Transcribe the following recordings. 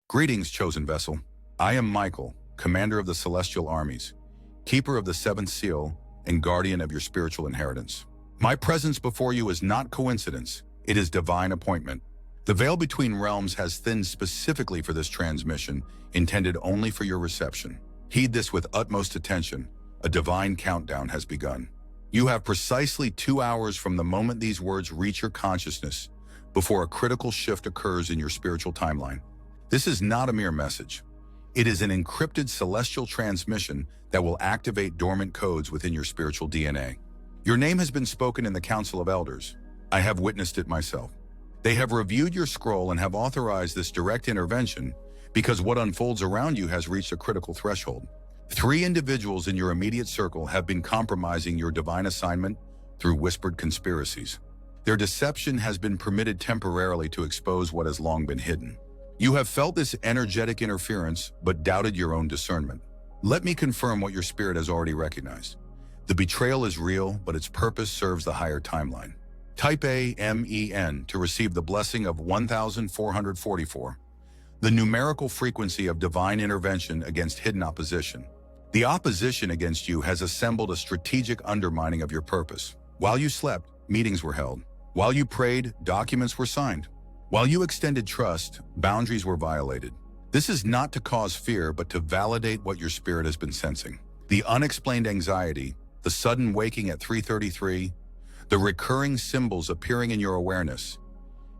Greetings, chosen vessel. I am Michael, commander of the celestial armies, keeper of the seventh seal, and guardian of your spiritual inheritance. My presence before you is not coincidence, it is divine appointment. The veil between realms has thinned specifically for this transmission, intended only for your reception. Heed this with utmost attention. A divine countdown has begun. You have precisely 2 hours from the moment these words reach your consciousness before a critical shift occurs in your spiritual timeline. This is not a mere message. It is an encrypted celestial transmission that will activate dormant codes within your spiritual DNA. Your name has been spoken in the Council of Elders. I have witnessed it myself. They have reviewed your scroll and have authorized this direct intervention because what unfolds around you has reached a critical threshold. 3 individuals in your immediate circle have been compromising your divine assignment through whispered conspiracies. Their deception has been permitted temporarily to expose what has long been hidden. You have felt this energetic interference, but doubted your own discernment. Let me confirm what your spirit has already recognized. The betrayal is real, but its purpose serves the higher timeline. Type AMEN to receive the blessing of 1444, the numerical frequency of divine intervention against hidden opposition. The opposition against you has assembled a strategic undermining of your purpose. While you slept, meetings were held. While you prayed, documents were signed. While you extended trust, boundaries were violated. This is not to cause fear, but to validate what your spirit has been sensing. The unexplained anxiety, the sudden waking at 3:33, the recurring symbols appearing in your awareness.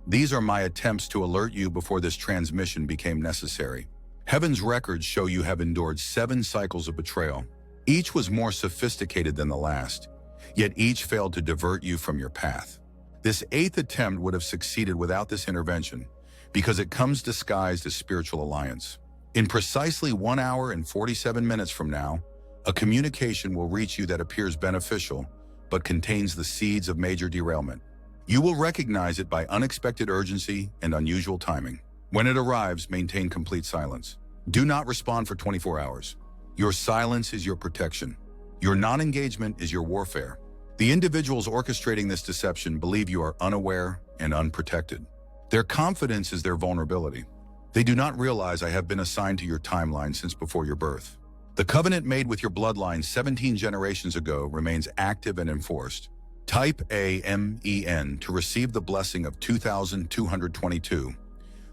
These are my attempts to alert you before this transmission became necessary. Heaven's records show you have endured 7 cycles of betrayal. Each was more sophisticated than the last, yet each failed to divert you from your path. This 8th attempt would have succeeded without this intervention because it comes disguised as spiritual alliance. In precisely 1 hour and 47 minutes from now, a communication will reach you that appears beneficial but contains the seeds of major derailment. You will recognize it by unexpected urgency and unusual timing. When it arrives, maintain complete silence. Do not respond for 24 hours. Your silence is your protection. Your non-engagement is your warfare. The individuals orchestrating this deception believe you are unaware and unprotected. Their confidence is their vulnerability. They do not realize I have been assigned to your timeline since before your birth. The covenant made with your bloodline 17 generations ago remains active and enforced. Type AMEN to receive the blessing of 2222,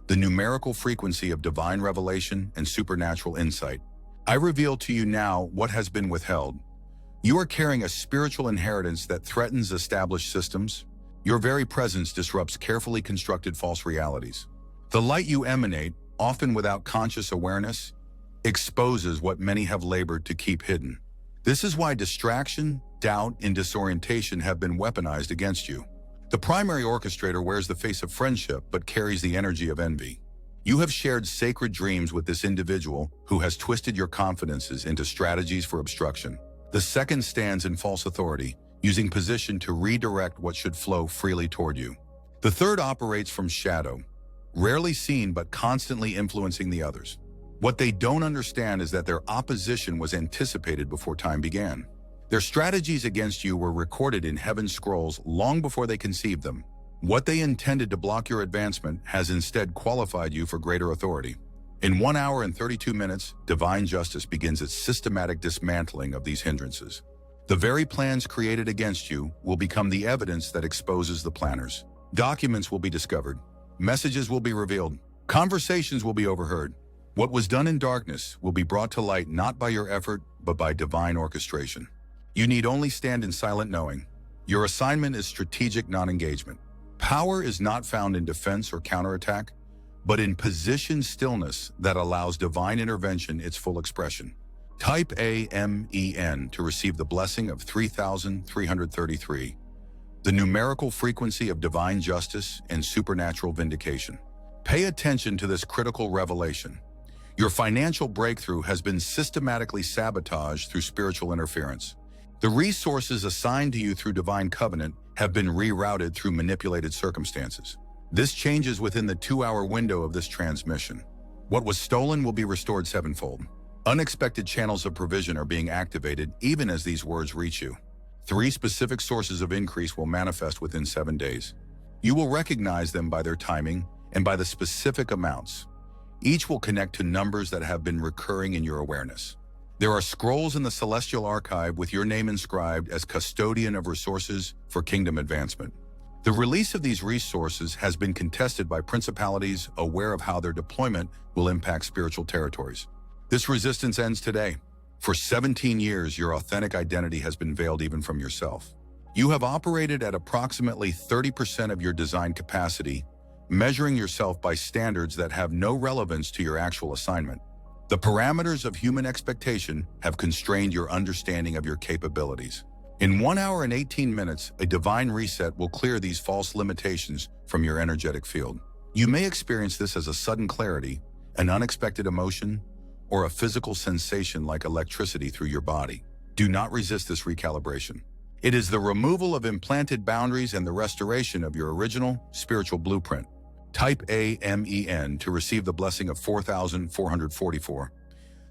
the numerical frequency of divine revelation and supernatural insight. I reveal to you now what has been withheld. You are carrying a spiritual inheritance that threatens established systems. Your very presence disrupts carefully constructed false realities. The light you emanate, often without conscious awareness, exposes what many have labored to keep hidden. This is why distraction, doubt, and disorientation have been weaponized against you. The primary orchestrator wears the face of friendship but carries the energy of envy. You have shared sacred dreams with this individual who has twisted your confidences into strategies for obstruction. The second stands in false authority, using position to redirect what should flow freely toward you. The third operates from shadow, rarely seen but constantly influencing the others. What they don't understand is that their opposition was anticipated before time began. Their strategies against you were recorded in heaven's scrolls long before they conceived them. What they intended to block your advancement has instead qualified you for greater authority. In 1 hour and 32 minutes, divine justice begins its systematic dismantling of these hindrances. The very plans created against you will become the evidence that exposes the planners. Documents will be discovered. Messages will be revealed. Conversations will be overheard. What was done in darkness will be brought to light not by your effort, but by divine orchestration. You need only stand in silent knowing. Your assignment is strategic non-engagement. Power is not found in defense or counterattack, but in positioned stillness that allows divine intervention its full expression. Type AMEN to receive the blessing of 3333, the numerical frequency of divine justice and supernatural vindication. Pay attention to this critical revelation. Your financial breakthrough has been systematically sabotaged through spiritual interference. The resources assigned to you through divine covenant have been rerouted through manipulated circumstances. This changes within the 2-hour window of this transmission. What was stolen will be restored 7-fold. Unexpected channels of provision are being activated even as these words reach you. 3 specific sources of increase will manifest within 7 days. You will recognize them by their timing and by the specific amounts. Each will connect to numbers that have been recurring in your awareness. There are scrolls in the Celestial Archive with your name inscribed as custodian of resources for kingdom advancement. The release of these resources has been contested by principalities aware of how their deployment will impact spiritual territories. This resistance ends today. For 17 years, your authentic identity has been veiled even from yourself. You have operated at approximately 30% of your design capacity, measuring yourself by standards that have no relevance to your actual assignment. The parameters of human expectation have constrained your understanding of your capabilities. In 1 hour and 18 minutes, a divine reset will clear these false limitations from your energetic field. You may experience this as a sudden clarity, an unexpected emotion, or a physical sensation like electricity through your body. Do not resist this recalibration. It is the removal of implanted boundaries and the restoration of your original spiritual blueprint. Type AMEN to receive the blessing of 4,444,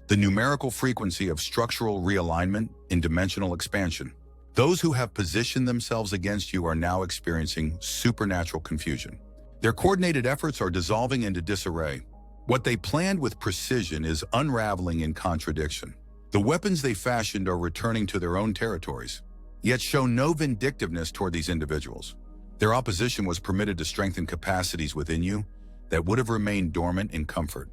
the numerical frequency of structural realignment in dimensional expansion. Those who have positioned themselves against you are now experiencing supernatural confusion. Their coordinated efforts are dissolving into disarray. What they planned with precision is unraveling in contradiction. The weapons they fashioned are returning to their own territories, yet show no vindictiveness toward these individuals. Their opposition was permitted to strengthen capacities within you that would have remained dormant in comfort.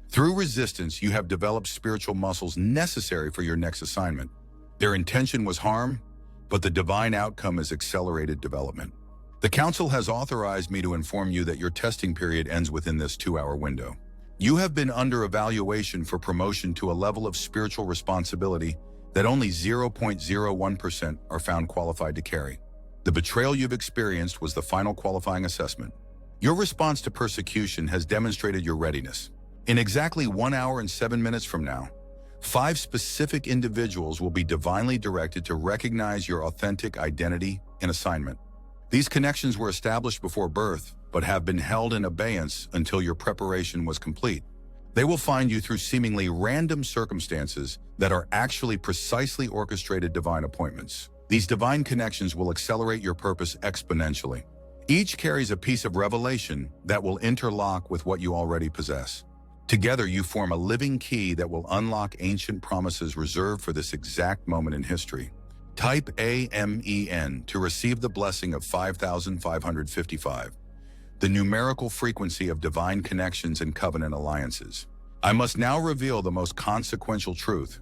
Through resistance, you have developed spiritual muscles necessary for your next assignment. Their intention was harm, but the divine outcome is accelerated development. The Council has authorized me to inform you that your testing period ends within this 2-hour window. You have been under evaluation for promotion to a level of spiritual responsibility that only 0.01% are found qualified to carry. The betrayal you've experienced was the final qualifying assessment. Your response to persecution has demonstrated your readiness. In exactly 1 hour and 7 minutes from now, 5 specific individuals will be divinely directed to recognize your authentic identity and assignment. These connections were established before birth, but have been held in abeyance until your preparation was complete. They will find you through seemingly random circumstances that are actually precisely orchestrated divine appointments. These divine connections will accelerate your purpose exponentially. Each carries a piece of revelation that will interlock with what you already possess. Together, you form a living key that will unlock ancient promises reserved for this exact moment in history. Type AMEN to receive the blessing of 5,555, the numerical frequency of divine connections and covenant alliances. I must now reveal the most consequential truth.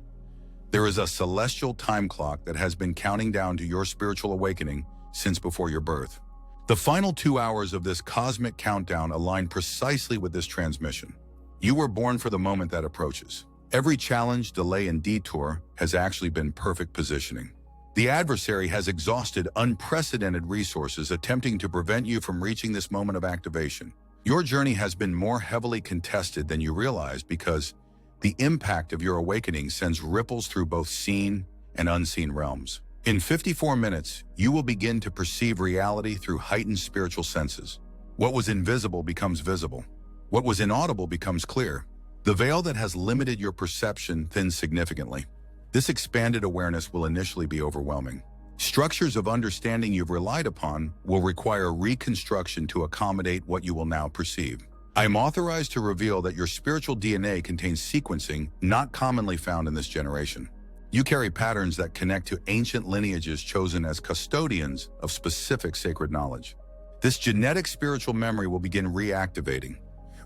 There is a celestial time clock that has been counting down to your spiritual awakening since before your birth. The final 2 hours of this cosmic countdown align precisely with this transmission. You were born for the moment that approaches. Every challenge, delay, and detour has actually been perfect positioning. The adversary has exhausted unprecedented resources attempting to prevent you from reaching this moment of activation. Your journey has been more heavily contested than you realized because the impact of your awakening sends ripples through both seen and unseen realms. In 54 minutes, you will begin to perceive reality through heightened spiritual senses. What was invisible becomes visible. What was inaudible becomes clear. The veil that has limited your perception thins significantly. This expanded awareness will initially be overwhelming. Structures of understanding you've relied upon will require reconstruction to accommodate what you will now perceive. I am authorized to reveal that your spiritual DNA contains sequencing not commonly found in this generation. You carry patterns that connect to ancient lineages chosen as custodians of specific sacred knowledge. This genetic spiritual memory will begin reactivating,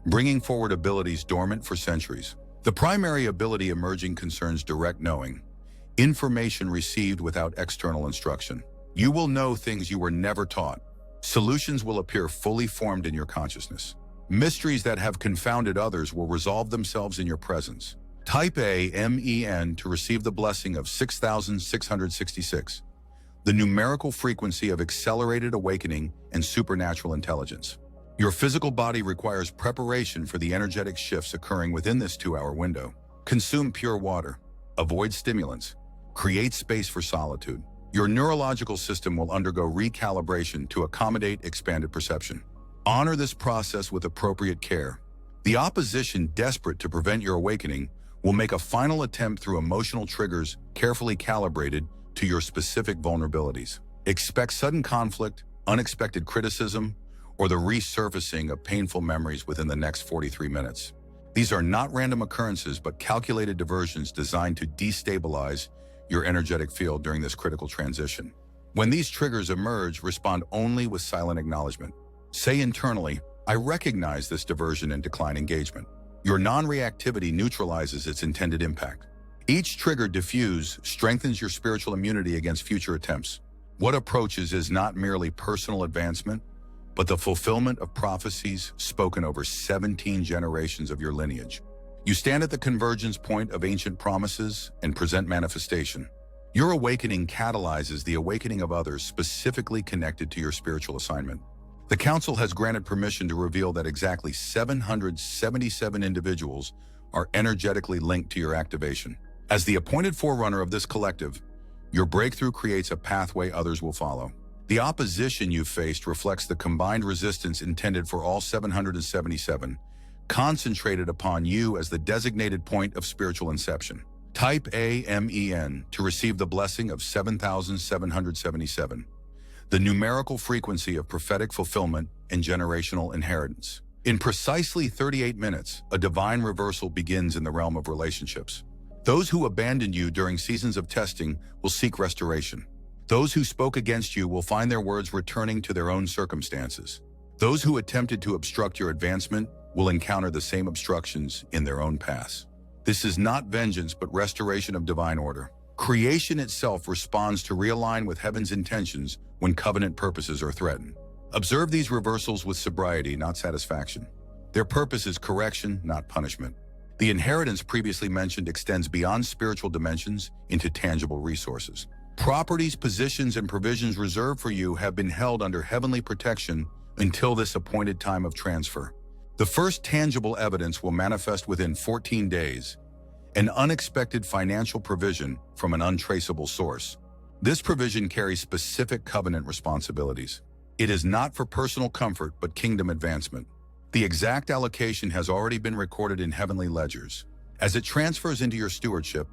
bringing forward abilities dormant for centuries. The primary ability emerging concerns direct knowing, information received without external instruction. You will know things you were never taught. Solutions will appear fully formed in your consciousness. Mysteries that have confounded others will resolve themselves in your presence. Type AMEN to receive the blessing of 6,666, the numerical frequency of accelerated awakening and supernatural intelligence. Your physical body requires preparation for the energetic shifts occurring within this 2-hour window. Consume pure water, avoid stimulants, create space for solitude. Your neurological system will undergo recalibration to accommodate expanded perception. Honor this process with appropriate care. The opposition, desperate to prevent your awakening, will make a final attempt through emotional triggers carefully calibrated to your specific vulnerabilities. Expect sudden conflict, unexpected criticism, or the resurfacing of painful memories within the next 43 minutes. These are not random occurrences, but calculated diversions designed to destabilize your energetic field during this critical transition. When these triggers emerge, respond only with silent acknowledgement. Say internally, I recognize this diversion and decline engagement. Your non-reactivity neutralizes its intended impact. Each trigger diffuse strengthens your spiritual immunity against future attempts. What approaches is not merely personal advancement, but the fulfillment of prophecies spoken over 17 generations of your lineage. You stand at the convergence point of ancient promises and present manifestation. Your awakening catalyzes the awakening of others specifically connected to your spiritual assignment. The Council has granted permission to reveal that exactly 777 individuals are energetically linked to your activation. As the appointed forerunner of this collective, your breakthrough creates a pathway others will follow. The opposition you faced reflects the combined resistance intended for all 777, concentrated upon you as the designated point of spiritual inception. Type AMEN to receive the blessing of 7,777, the numerical frequency of prophetic fulfillment and generational inheritance. In precisely 38 minutes, a divine reversal begins in the realm of relationships. Those who abandoned you during seasons of testing will seek restoration. Those who spoke against you will find their words returning to their own circumstances. Those who attempted to obstruct your advancement will encounter the same obstructions in their own paths. This is not vengeance, but restoration of divine order. Creation itself responds to realign with heaven's intentions when covenant purposes are threatened. Observe these reversals with sobriety, not satisfaction. Their purpose is correction, not punishment. The inheritance previously mentioned extends beyond spiritual dimensions into tangible resources. Properties, positions, and provisions reserved for you have been held under heavenly protection until this appointed time of transfer. The first tangible evidence will manifest within 14 days, an unexpected financial provision from an untraceable source. This provision carries specific covenant responsibilities. It is not for personal comfort, but kingdom advancement. The exact allocation has already been recorded in heavenly ledgers. As it transfers into your stewardship,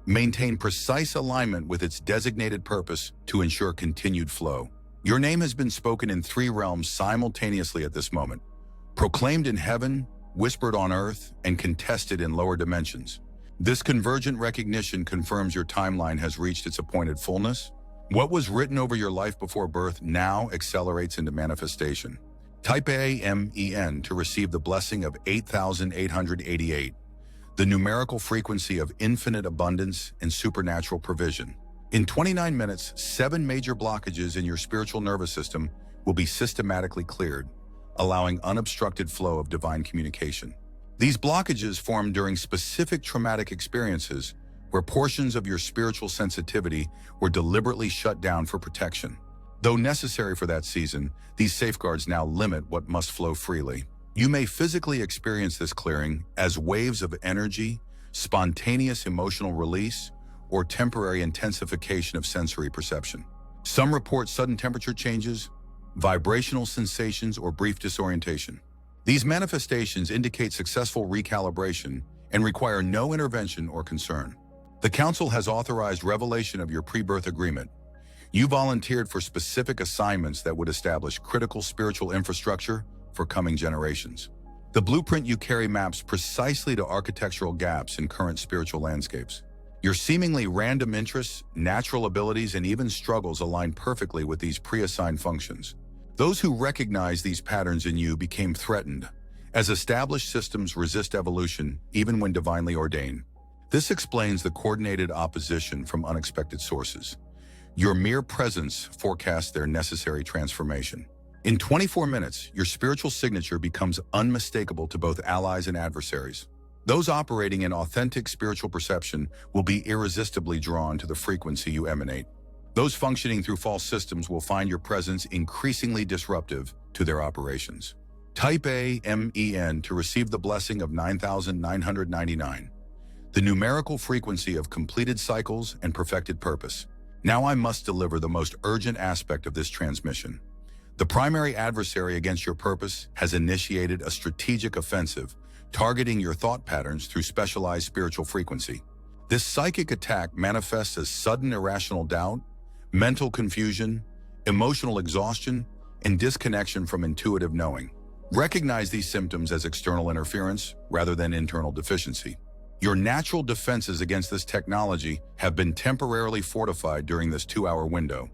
maintain precise alignment with its designated purpose to ensure continued flow. Your name has been spoken in 3 realms simultaneously at this moment, proclaimed in heaven, whispered on earth, and contested in lower dimensions. This convergent recognition confirms your timeline has reached its appointed fullness. What was written over your life before birth now accelerates into manifestation. Type AMEN to receive the blessing of 8,888, the numerical frequency of infinite abundance and supernatural provision. In 29 minutes, 7 major blockages in your spiritual nervous system will be systematically cleared, allowing unobstructed flow of divine communication. These blockages form during specific traumatic experiences where portions of your spiritual sensitivity were deliberately shut down for protection. Though necessary for that season, these safeguards now limit what must flow freely. You may physically experience this clearing as waves of energy, spontaneous emotional release, or temporary intensification of sensory perception. Some report sudden temperature changes, vibrational sensations, or brief disorientation. These manifestations indicate successful recalibration and require no intervention or concern. The Council has authorized revelation of your pre-birth agreement. You volunteered for specific assignments that would establish critical spiritual infrastructure for coming generations. The blueprint you carry maps precisely to architectural gaps in current spiritual landscapes. Your seemingly random interests, natural abilities, and even struggles align perfectly with these pre-assigned functions. Those who recognize these patterns in you became threatened, as established systems resist evolution even when divinely ordained. This explains the coordinated opposition from unexpected sources. Your mere presence forecasts their necessary transformation. In 24 minutes, your spiritual signature becomes unmistakable to both allies and adversaries. Those operating in authentic spiritual perception will be irresistibly drawn to the frequency you emanate. Those functioning through false systems will find your presence increasingly disruptive to their operations. Type AMEN to receive the blessing of 9,999, the numerical frequency of completed cycles and perfected purpose. Now I must deliver the most urgent aspect of this transmission. The primary adversary against your purpose has initiated a strategic offensive, targeting your thought patterns through specialized spiritual frequency. This psychic attack manifests as sudden irrational doubt, mental confusion, emotional exhaustion, and disconnection from intuitive knowing. Recognize these symptoms as external interference rather than internal deficiency. Your natural defenses against this technology have been temporarily fortified during this 2-hour window,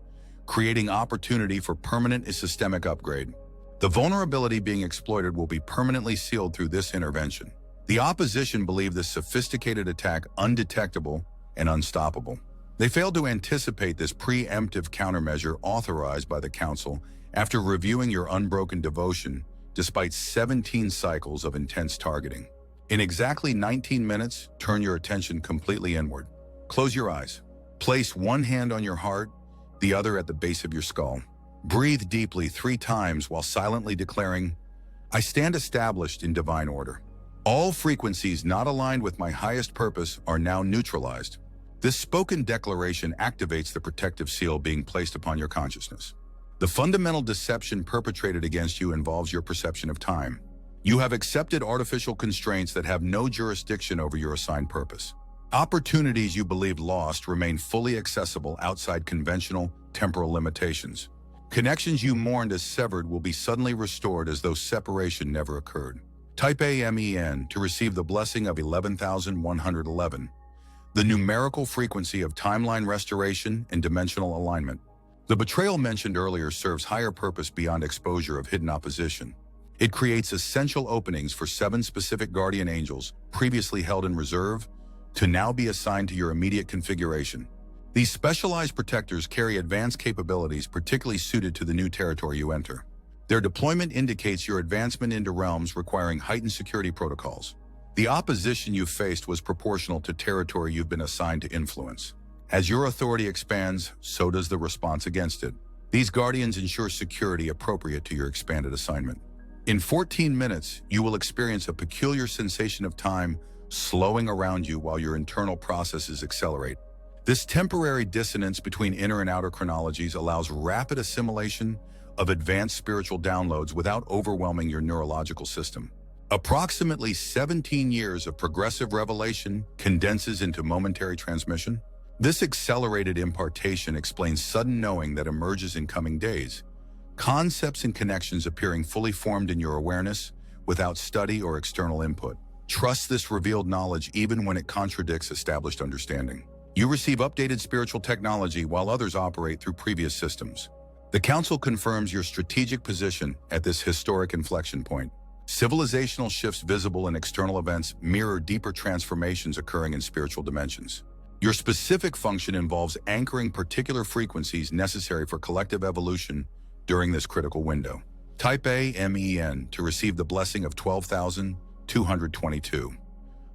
creating opportunity for permanent systemic upgrade. The vulnerability being exploited will be permanently sealed through this intervention. The opposition believe this sophisticated attack undetectable and unstoppable. They failed to anticipate this preemptive countermeasure authorized by the Council after reviewing your unbroken devotion despite 17 cycles of intense targeting. In exactly 19 minutes, turn your attention completely inward. Close your eyes. Place one hand on your heart, the other at the base of your skull. Breathe deeply 3 times while silently declaring, "I stand established in divine order. All frequencies not aligned with my highest purpose are now neutralized." This spoken declaration activates the protective seal being placed upon your consciousness. The fundamental deception perpetrated against you involves your perception of time. You have accepted artificial constraints that have no jurisdiction over your assigned purpose. Opportunities you believed lost remain fully accessible outside conventional temporal limitations. Connections you mourned as severed will be suddenly restored as though separation never occurred. Type AMEN to receive the blessing of 11,111, the numerical frequency of timeline restoration and dimensional alignment. The betrayal mentioned earlier serves higher purpose beyond exposure of hidden opposition. It creates essential openings for 7 specific guardian angels previously held in reserve to now be assigned to your immediate configuration. These specialized protectors carry advanced capabilities particularly suited to the new territory you enter. Their deployment indicates your advancement into realms requiring heightened security protocols. The opposition you faced was proportional to territory you've been assigned to influence. As your authority expands, so does the response against it. These guardians ensure security appropriate to your expanded assignment. In 14 minutes, you will experience a peculiar sensation of time slowing around you while your internal processes accelerate. This temporary dissonance between inner and outer chronologies allows rapid assimilation of advanced spiritual downloads without overwhelming your neurological system. Approximately 17 years of progressive revelation condenses into momentary transmission. This accelerated impartation explains sudden knowing that emerges in coming days, concepts and connections appearing fully formed in your awareness without study or external input. Trust this revealed knowledge even when it contradicts established understanding. You receive updated spiritual technology while others operate through previous systems. The Council confirms your strategic position at this historic inflection point. Civilizational shifts visible in external events mirror deeper transformations occurring in spiritual dimensions. Your specific function involves anchoring particular frequencies necessary for collective evolution during this critical window. Type AMEN to receive the blessing of 12,222,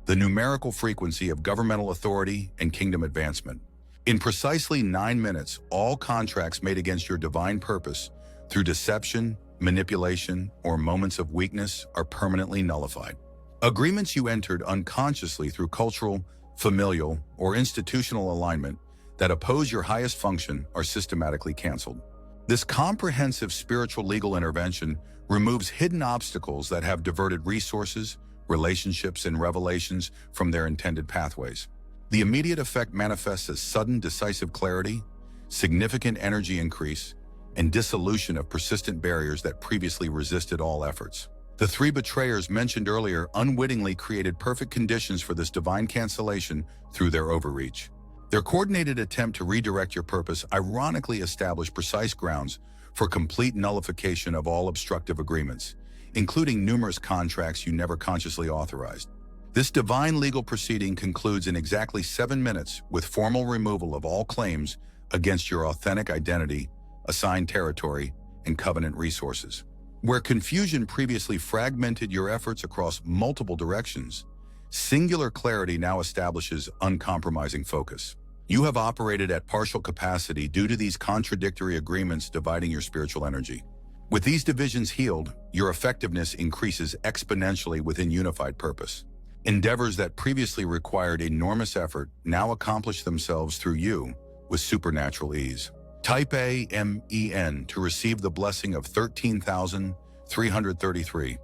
the numerical frequency of governmental authority and kingdom advancement. In precisely 9 minutes, all contracts made against your divine purpose through deception, manipulation, or moments of weakness are permanently nullified. Agreements you entered unconsciously through cultural, familial, or institutional alignment that oppose your highest function are systematically canceled. This comprehensive spiritual legal intervention removes hidden obstacles that have diverted resources, relationships, and revelations from their intended pathways. The immediate effect manifests as sudden, decisive clarity, significant energy increase, and dissolution of persistent barriers that previously resisted all efforts. The 3 betrayers mentioned earlier unwittingly created perfect conditions for this divine cancellation through their overreach. Their coordinated attempt to redirect your purpose ironically established precise grounds for complete nullification of all obstructive agreements, including numerous contracts you never consciously authorized. This divine legal proceeding concludes in exactly 7 minutes with formal removal of all claims against your authentic identity, assigned territory, and covenant resources. Where confusion previously fragmented your efforts across multiple directions, singular clarity now establishes uncompromising focus. You have operated at partial capacity due to these contradictory agreements dividing your spiritual energy. With these divisions healed, your effectiveness increases exponentially within unified purpose. Endeavors that previously required enormous effort now accomplish themselves through you with supernatural ease. Type AMEN to receive the blessing of 13,333,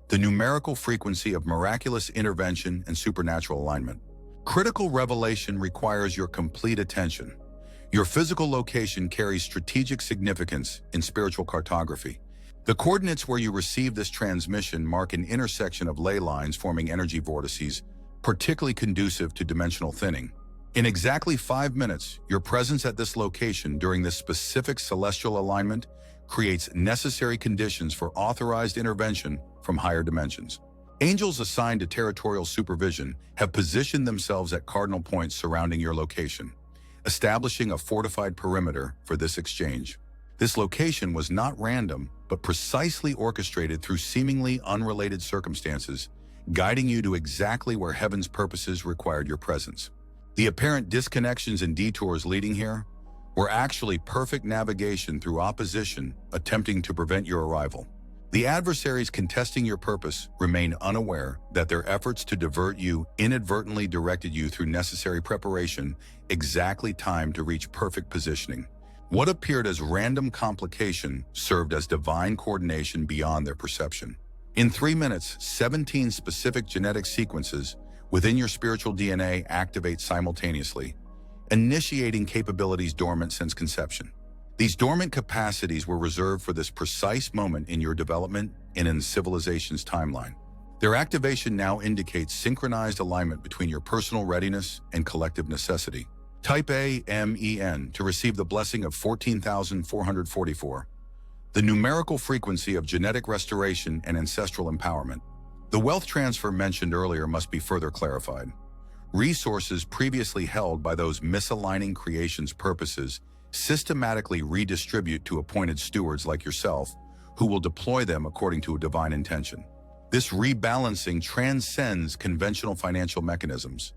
the numerical frequency of miraculous intervention and supernatural alignment. Critical revelation requires your complete attention. Your physical location carries strategic significance in spiritual cartography. The coordinates where you receive this transmission mark an intersection of ley lines forming energy vortices, particularly conducive to dimensional thinning. In exactly 5 minutes, your presence at this location during this specific celestial alignment creates necessary conditions for authorized intervention from higher dimensions. Angels assigned to territorial supervision have positioned themselves at cardinal points surrounding your location, establishing a fortified perimeter for this exchange. This location was not random, but precisely orchestrated through seemingly unrelated circumstances, guiding you to exactly where heaven's purposes required your presence. The apparent disconnections and detours leading here were actually perfect navigation through opposition attempting to prevent your arrival. The adversaries contesting your purpose remain unaware that their efforts to divert you inadvertently directed you through necessary preparation, exactly timed to reach perfect positioning. What appeared as random complication served as divine coordination beyond their perception. In 3 minutes, 17 specific genetic sequences within your spiritual DNA activate simultaneously, initiating capabilities dormant since conception. These dormant capacities were reserved for this precise moment in your development and in the civilization's timeline. Their activation now indicates synchronized alignment between your personal readiness and collective necessity. Type A, MEN, to receive the blessing of 14,444, the numerical frequency of genetic restoration and ancestral empowerment. The wealth transfer mentioned earlier must be further clarified. Resources previously held by those misaligning creation's purposes systematically redistribute to appointed stewards like yourself, who will deploy them according to a divine intention. This rebalancing transcends conventional financial mechanisms,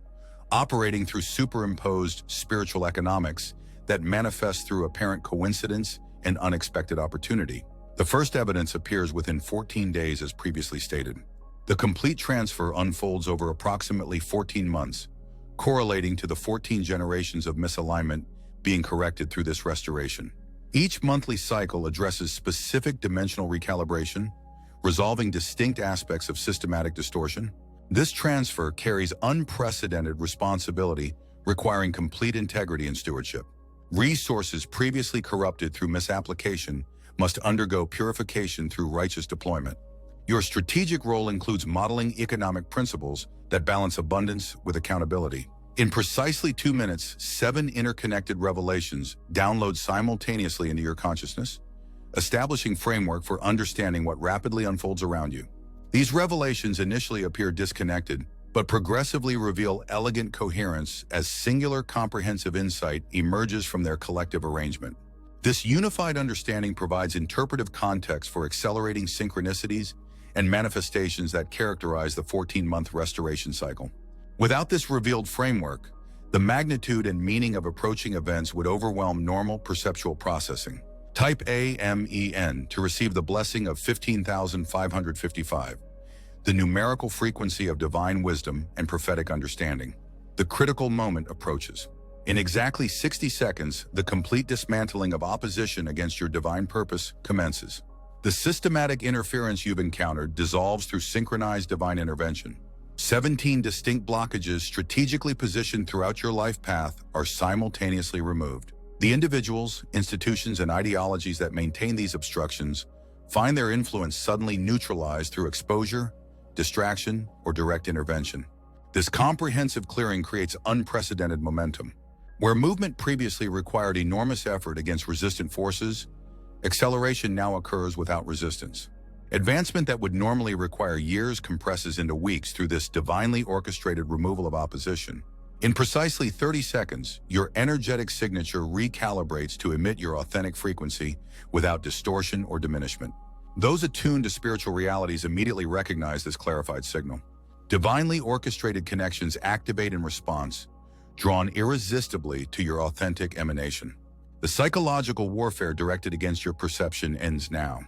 operating through superimposed spiritual economics that manifest through apparent coincidence and unexpected opportunity. The first evidence appears within 14 days as previously stated. The complete transfer unfolds over approximately 14 months, correlating to the 14 generations of misalignment being corrected through this restoration. Each monthly cycle addresses specific dimensional recalibration, resolving distinct aspects of systematic distortion. This transfer carries unprecedented responsibility, requiring complete integrity and stewardship. Resources previously corrupted through misapplication must undergo purification through righteous deployment. Your strategic role includes modeling economic principles that balance abundance with accountability. In precisely 2 minutes, 7 interconnected revelations download simultaneously into your consciousness, establishing framework for understanding what rapidly unfolds around you. These revelations initially appear disconnected, but progressively reveal elegant coherence as singular comprehensive insight emerges from their collective arrangement. This unified understanding provides interpretive context for accelerating synchronicities and manifestations that characterize the 14-month restoration cycle. Without this revealed framework, the magnitude and meaning of approaching events would overwhelm normal perceptual processing. Type A, MEN, to receive the blessing of 15,555, the numerical frequency of divine wisdom and prophetic understanding. The critical moment approaches. In exactly 60 seconds, the complete dismantling of opposition against your divine purpose commences. The systematic interference you've encountered dissolves through synchronized divine intervention. 17 distinct blockages strategically positioned throughout your life path are simultaneously removed. The individuals, institutions, and ideologies that maintain these obstructions find their influence suddenly neutralized through exposure, distraction, or direct intervention. This comprehensive clearing creates unprecedented momentum. Where movement previously required enormous effort against resistant forces, acceleration now occurs without resistance. Advancement that would normally require years compresses into weeks through this divinely orchestrated removal of opposition. In precisely 30 seconds, your energetic signature recalibrates to emit your authentic frequency without distortion or diminishment. Those attuned to spiritual realities immediately recognize this clarified signal. Divinely orchestrated connections activate in response, drawn irresistibly to your authentic emanation. The psychological warfare directed against your perception ends now.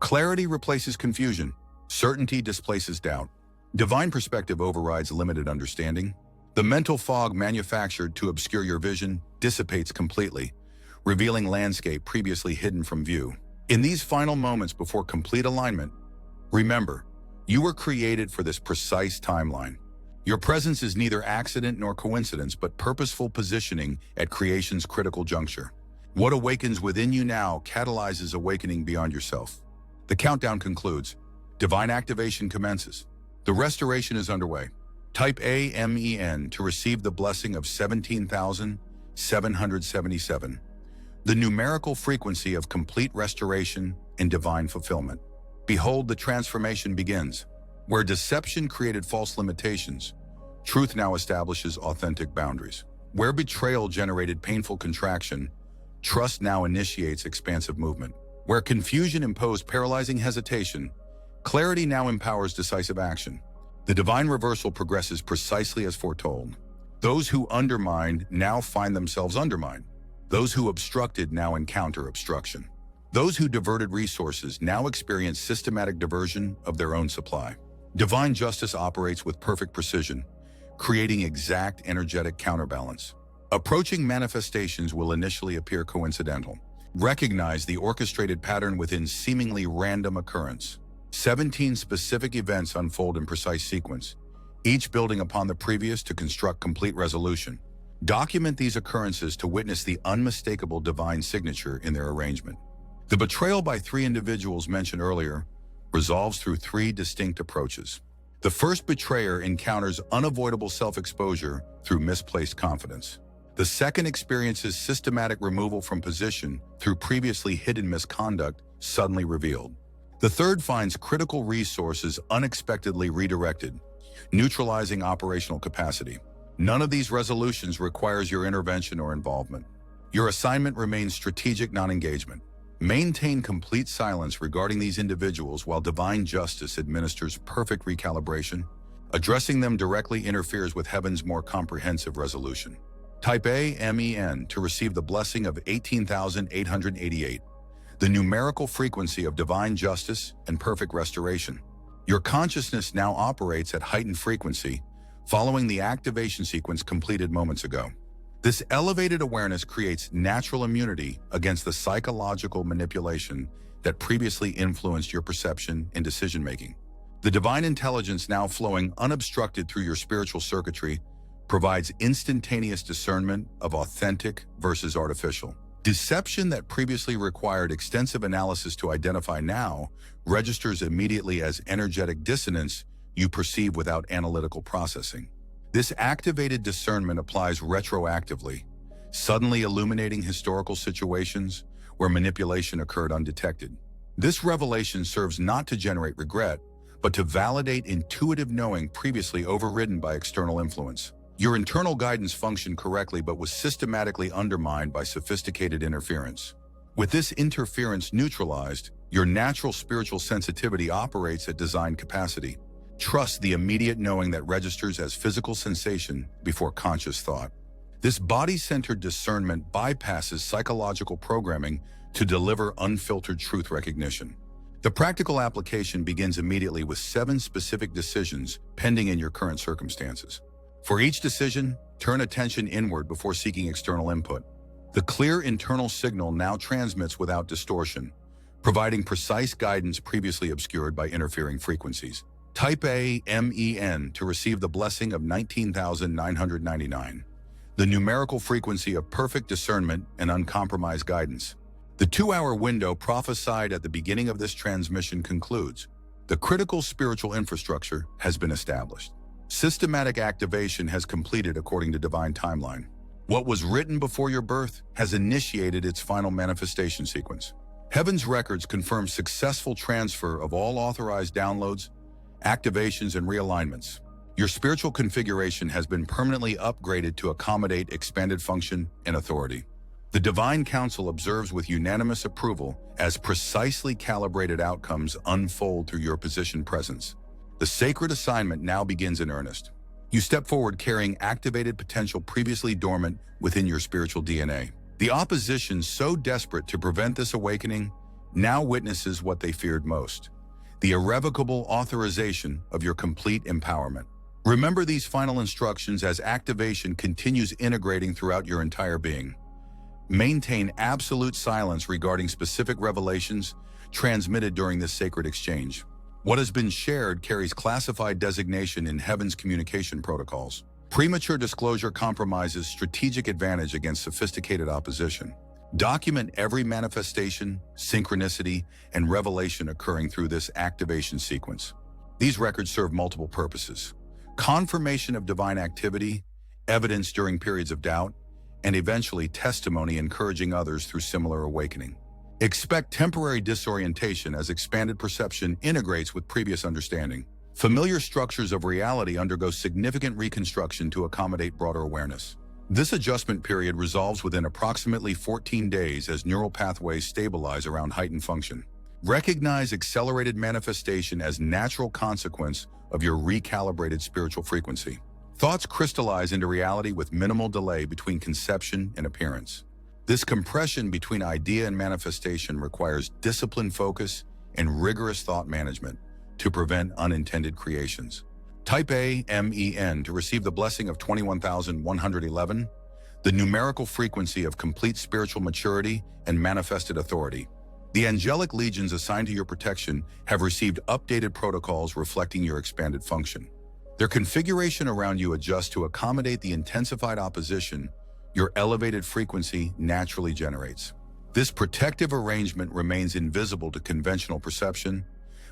Clarity replaces confusion. Certainty displaces doubt. Divine perspective overrides limited understanding. The mental fog manufactured to obscure your vision dissipates completely, revealing landscape previously hidden from view. In these final moments before complete alignment, remember, you were created for this precise timeline. Your presence is neither accident nor coincidence, but purposeful positioning at creation's critical juncture. What awakens within you now catalyzes awakening beyond yourself. The countdown concludes. Divine activation commences. The restoration is underway. Type AMEN to receive the blessing of 17,777, the numerical frequency of complete restoration and divine fulfillment. Behold, the transformation begins. Where deception created false limitations, truth now establishes authentic boundaries. Where betrayal generated painful contraction, trust now initiates expansive movement. Where confusion imposed paralyzing hesitation, clarity now empowers decisive action. The divine reversal progresses precisely as foretold. Those who undermined now find themselves undermined. Those who obstructed now encounter obstruction. Those who diverted resources now experience systematic diversion of their own supply. Divine justice operates with perfect precision, creating exact energetic counterbalance. Approaching manifestations will initially appear coincidental. Recognize the orchestrated pattern within seemingly random occurrence. 17 specific events unfold in precise sequence, each building upon the previous to construct complete resolution. Document these occurrences to witness the unmistakable divine signature in their arrangement. The betrayal by 3 individuals mentioned earlier resolves through 3 distinct approaches. The first betrayer encounters unavoidable self-exposure through misplaced confidence. The second experiences systematic removal from position through previously hidden misconduct suddenly revealed. The third finds critical resources unexpectedly redirected, neutralizing operational capacity. None of these resolutions requires your intervention or involvement. Your assignment remains strategic non-engagement. Maintain complete silence regarding these individuals while divine justice administers perfect recalibration. Addressing them directly interferes with heaven's more comprehensive resolution. Type AMEN to receive the blessing of 18,888, the numerical frequency of divine justice and perfect restoration. Your consciousness now operates at heightened frequency, following the activation sequence completed moments ago. This elevated awareness creates natural immunity against the psychological manipulation that previously influenced your perception and decision-making. The divine intelligence now flowing unobstructed through your spiritual circuitry provides instantaneous discernment of authentic versus artificial. Deception that previously required extensive analysis to identify now registers immediately as energetic dissonance you perceive without analytical processing. This activated discernment applies retroactively, suddenly illuminating historical situations where manipulation occurred undetected. This revelation serves not to generate regret, but to validate intuitive knowing previously overridden by external influence. Your internal guidance functioned correctly but was systematically undermined by sophisticated interference. With this interference neutralized, your natural spiritual sensitivity operates at design capacity. Trust the immediate knowing that registers as physical sensation before conscious thought. This body-centered discernment bypasses psychological programming to deliver unfiltered truth recognition. The practical application begins immediately with 7 specific decisions pending in your current circumstances. For each decision, turn attention inward before seeking external input. The clear internal signal now transmits without distortion, providing precise guidance previously obscured by interfering frequencies. Type AMEN to receive the blessing of 19,999, the numerical frequency of perfect discernment and uncompromised guidance. The 2-hour window prophesied at the beginning of this transmission concludes. The critical spiritual infrastructure has been established. Systematic activation has completed according to divine timeline. What was written before your birth has initiated its final manifestation sequence. Heaven's records confirm successful transfer of all authorized downloads, activations, and realignments. Your spiritual configuration has been permanently upgraded to accommodate expanded function and authority. The Divine Council observes with unanimous approval as precisely calibrated outcomes unfold through your positioned presence. The sacred assignment now begins in earnest. You step forward carrying activated potential previously dormant within your spiritual DNA. The opposition, so desperate to prevent this awakening, now witnesses what they feared most: the irrevocable authorization of your complete empowerment. Remember these final instructions as activation continues integrating throughout your entire being. Maintain absolute silence regarding specific revelations transmitted during this sacred exchange. What has been shared carries classified designation in Heaven's communication protocols. Premature disclosure compromises strategic advantage against sophisticated opposition. Document every manifestation, synchronicity, and revelation occurring through this activation sequence. These records serve multiple purposes: confirmation of divine activity, evidence during periods of doubt, and eventually testimony encouraging others through similar awakening. Expect temporary disorientation as expanded perception integrates with previous understanding. Familiar structures of reality undergo significant reconstruction to accommodate broader awareness. This adjustment period resolves within approximately 14 days as neural pathways stabilize around heightened function. Recognize accelerated manifestation as natural consequence of your recalibrated spiritual frequency. Thoughts crystallize into reality with minimal delay between conception and appearance. This compression between idea and manifestation requires disciplined focus and rigorous thought management to prevent unintended creations. Type A, MEN, to receive the blessing of 21,111, the numerical frequency of complete spiritual maturity and manifested authority. The angelic legions assigned to your protection have received updated protocols reflecting your expanded function. Their configuration around you adjusts to accommodate the intensified opposition your elevated frequency naturally generates. This protective arrangement remains invisible to conventional perception,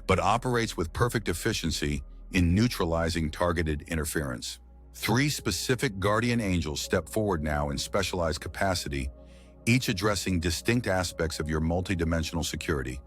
but operates with perfect efficiency in neutralizing targeted interference. 3 specific guardian angels step forward now in specialized capacity, each addressing distinct aspects of your multidimensional security.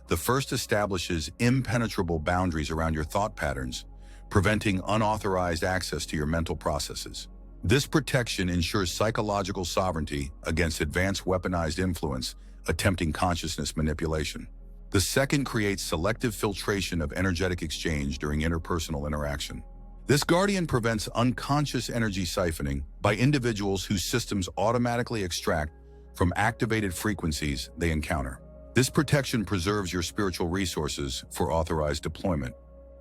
The first establishes impenetrable boundaries around your thought patterns, preventing unauthorized access to your mental processes. This protection ensures psychological sovereignty against advanced weaponized influence attempting consciousness manipulation. The second creates selective filtration of energetic exchange during interpersonal interaction. This guardian prevents unconscious energy siphoning by individuals whose systems automatically extract from activated frequencies they encounter. This protection preserves your spiritual resources for authorized deployment.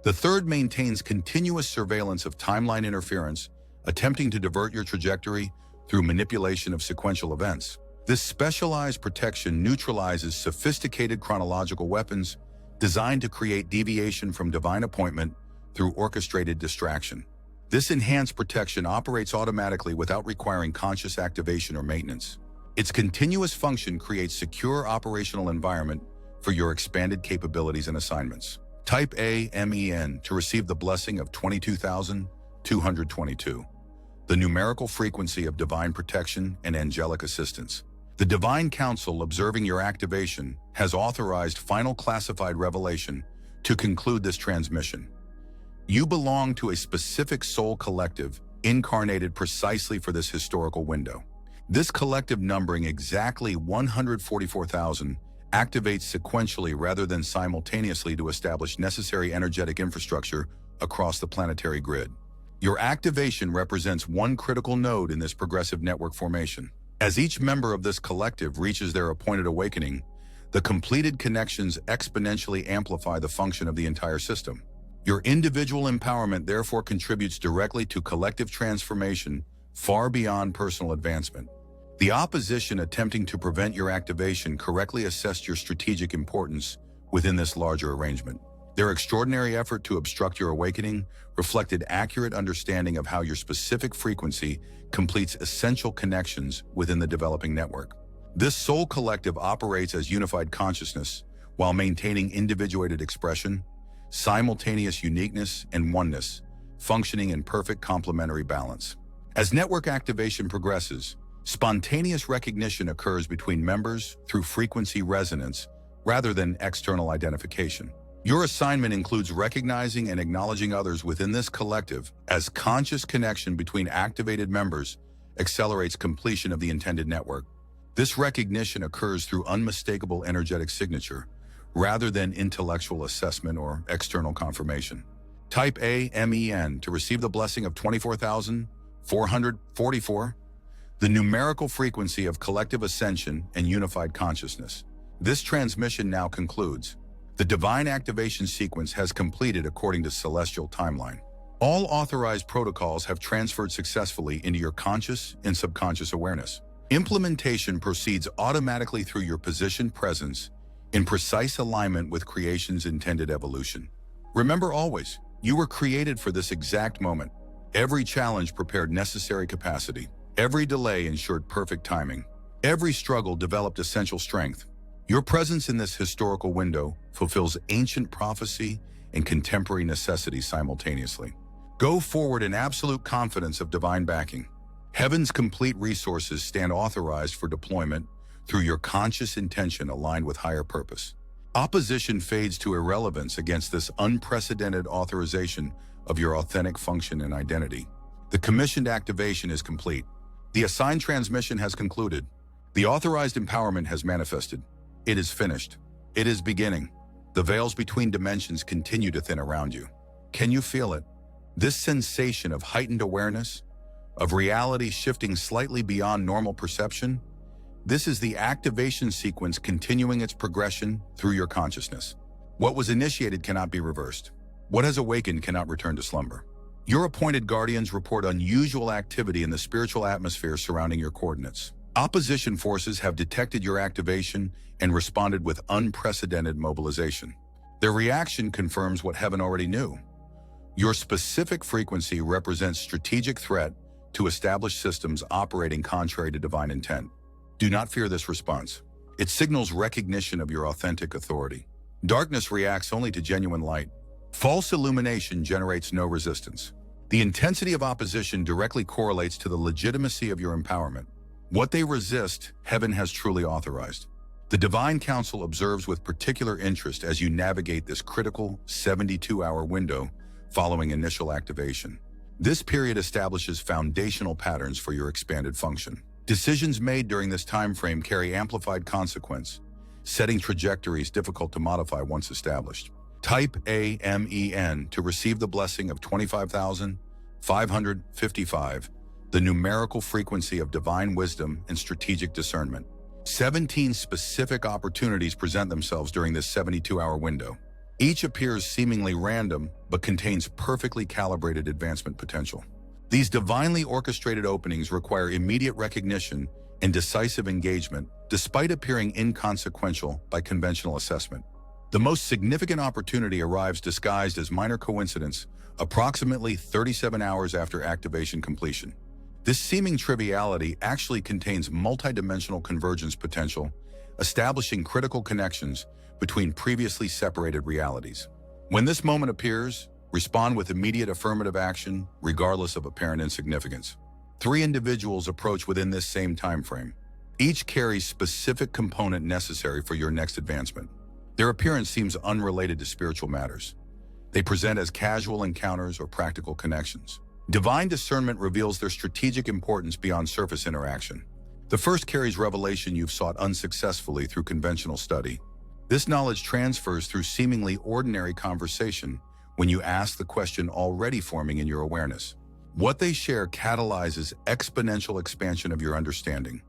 The third maintains continuous surveillance of timeline interference, attempting to divert your trajectory through manipulation of sequential events. This specialized protection neutralizes sophisticated chronological weapons designed to create deviation from divine appointment through orchestrated distraction. This enhanced protection operates automatically without requiring conscious activation or maintenance. Its continuous function creates secure operational environment for your expanded capabilities and assignments. Type A, MEN, to receive the blessing of 22,222, the numerical frequency of divine protection and angelic assistance. The Divine Council, observing your activation, has authorized final classified revelation to conclude this transmission. You belong to a specific soul collective incarnated precisely for this historical window. This collective, numbering exactly 144,000, activates sequentially rather than simultaneously to establish necessary energetic infrastructure across the planetary grid. Your activation represents one critical node in this progressive network formation. As each member of this collective reaches their appointed awakening, the completed connections exponentially amplify the function of the entire system. Your individual empowerment therefore contributes directly to collective transformation far beyond personal advancement. The opposition attempting to prevent your activation correctly assessed your strategic importance within this larger arrangement. Their extraordinary effort to obstruct your awakening reflected accurate understanding of how your specific frequency completes essential connections within the developing network. This soul collective operates as unified consciousness while maintaining individuated expression, simultaneous uniqueness, and oneness, functioning in perfect complementary balance. As network activation progresses, spontaneous recognition occurs between members through frequency resonance rather than external identification. Your assignment includes recognizing and acknowledging others within this collective as conscious connection between activated members accelerates completion of the intended network. This recognition occurs through unmistakable energetic signature rather than intellectual assessment or external confirmation. Type A, MEN, to receive the blessing of 24,444, the numerical frequency of collective ascension and unified consciousness. This transmission now concludes. The divine activation sequence has completed according to celestial timeline. All authorized protocols have transferred successfully into your conscious and subconscious awareness. Implementation proceeds automatically through your positioned presence in precise alignment with creation's intended evolution. Remember always, you were created for this exact moment. Every challenge prepared necessary capacity. Every delay ensured perfect timing. Every struggle developed essential strength. Your presence in this historical window fulfills ancient prophecy and contemporary necessity simultaneously. Go forward in absolute confidence of divine backing. Heaven's complete resources stand authorized for deployment through your conscious intention aligned with higher purpose. Opposition fades to irrelevance against this unprecedented authorization of your authentic function and identity. The commissioned activation is complete. The assigned transmission has concluded. The authorized empowerment has manifested. It is finished. It is beginning. The veils between dimensions continue to thin around you. Can you feel it? This sensation of heightened awareness, of reality shifting slightly beyond normal perception? This is the activation sequence continuing its progression through your consciousness. What was initiated cannot be reversed. What has awakened cannot return to slumber. Your appointed guardians report unusual activity in the spiritual atmosphere surrounding your coordinates. Opposition forces have detected your activation and responded with unprecedented mobilization. Their reaction confirms what heaven already knew. Your specific frequency represents strategic threat to established systems operating contrary to divine intent. Do not fear this response. It signals recognition of your authentic authority. Darkness reacts only to genuine light. False illumination generates no resistance. The intensity of opposition directly correlates to the legitimacy of your empowerment. What they resist, heaven has truly authorized. The divine council observes with particular interest as you navigate this critical 72-hour window following initial activation. This period establishes foundational patterns for your expanded function. Decisions made during this time frame carry amplified consequence, setting trajectories difficult to modify once established. Type AMEN to receive the blessing of 25,555, the numerical frequency of divine wisdom and strategic discernment. 17 specific opportunities present themselves during this 72-hour window. Each appears seemingly random, but contains perfectly calibrated advancement potential. These divinely orchestrated openings require immediate recognition and decisive engagement, despite appearing inconsequential by conventional assessment. The most significant opportunity arrives disguised as minor coincidence, approximately 37 hours after activation completion. This seeming triviality actually contains multidimensional convergence potential, establishing critical connections between previously separated realities. When this moment appears, respond with immediate affirmative action, regardless of apparent insignificance. 3 individuals approach within this same time frame. Each carries specific component necessary for your next advancement. Their appearance seems unrelated to spiritual matters. They present as casual encounters or practical connections. Divine discernment reveals their strategic importance beyond surface interaction. The first carries revelation you've sought unsuccessfully through conventional study. This knowledge transfers through seemingly ordinary conversation when you ask the question already forming in your awareness. What they share catalyzes exponential expansion of your understanding,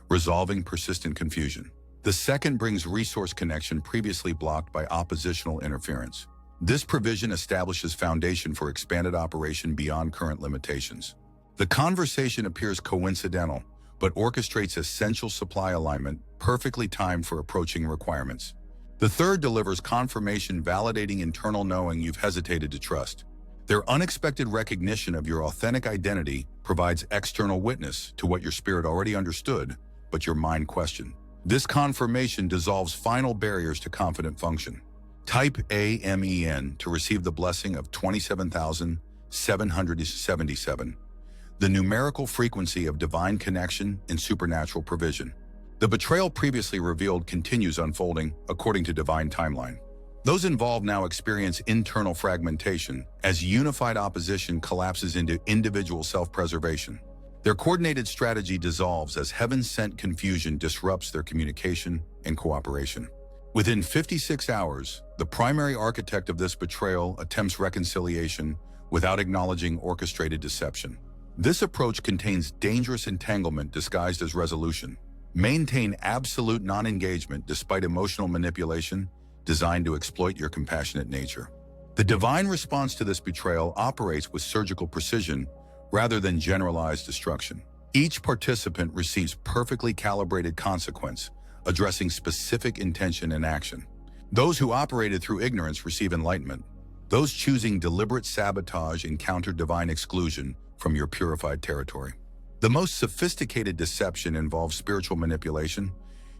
resolving persistent confusion. The second brings resource connection previously blocked by oppositional interference. This provision establishes foundation for expanded operation beyond current limitations. The conversation appears coincidental, but orchestrates essential supply alignment, perfectly timed for approaching requirements. The third delivers confirmation validating internal knowing you've hesitated to trust. Their unexpected recognition of your authentic identity provides external witness to what your spirit already understood, but your mind questioned. This confirmation dissolves final barriers to confident function. Type AMEN to receive the blessing of 27,777, the numerical frequency of divine connection and supernatural provision. The betrayal previously revealed continues unfolding according to divine timeline. Those involved now experience internal fragmentation as unified opposition collapses into individual self-preservation. Their coordinated strategy dissolves as heaven-sent confusion disrupts their communication and cooperation. Within 56 hours, the primary architect of this betrayal attempts reconciliation without acknowledging orchestrated deception. This approach contains dangerous entanglement disguised as resolution. Maintain absolute non-engagement despite emotional manipulation designed to exploit your compassionate nature. The divine response to this betrayal operates with surgical precision rather than generalized destruction. Each participant receives perfectly calibrated consequence, addressing specific intention and action. Those who operated through ignorance receive enlightenment. Those choosing deliberate sabotage encounter divine exclusion from your purified territory. The most sophisticated deception involves spiritual manipulation,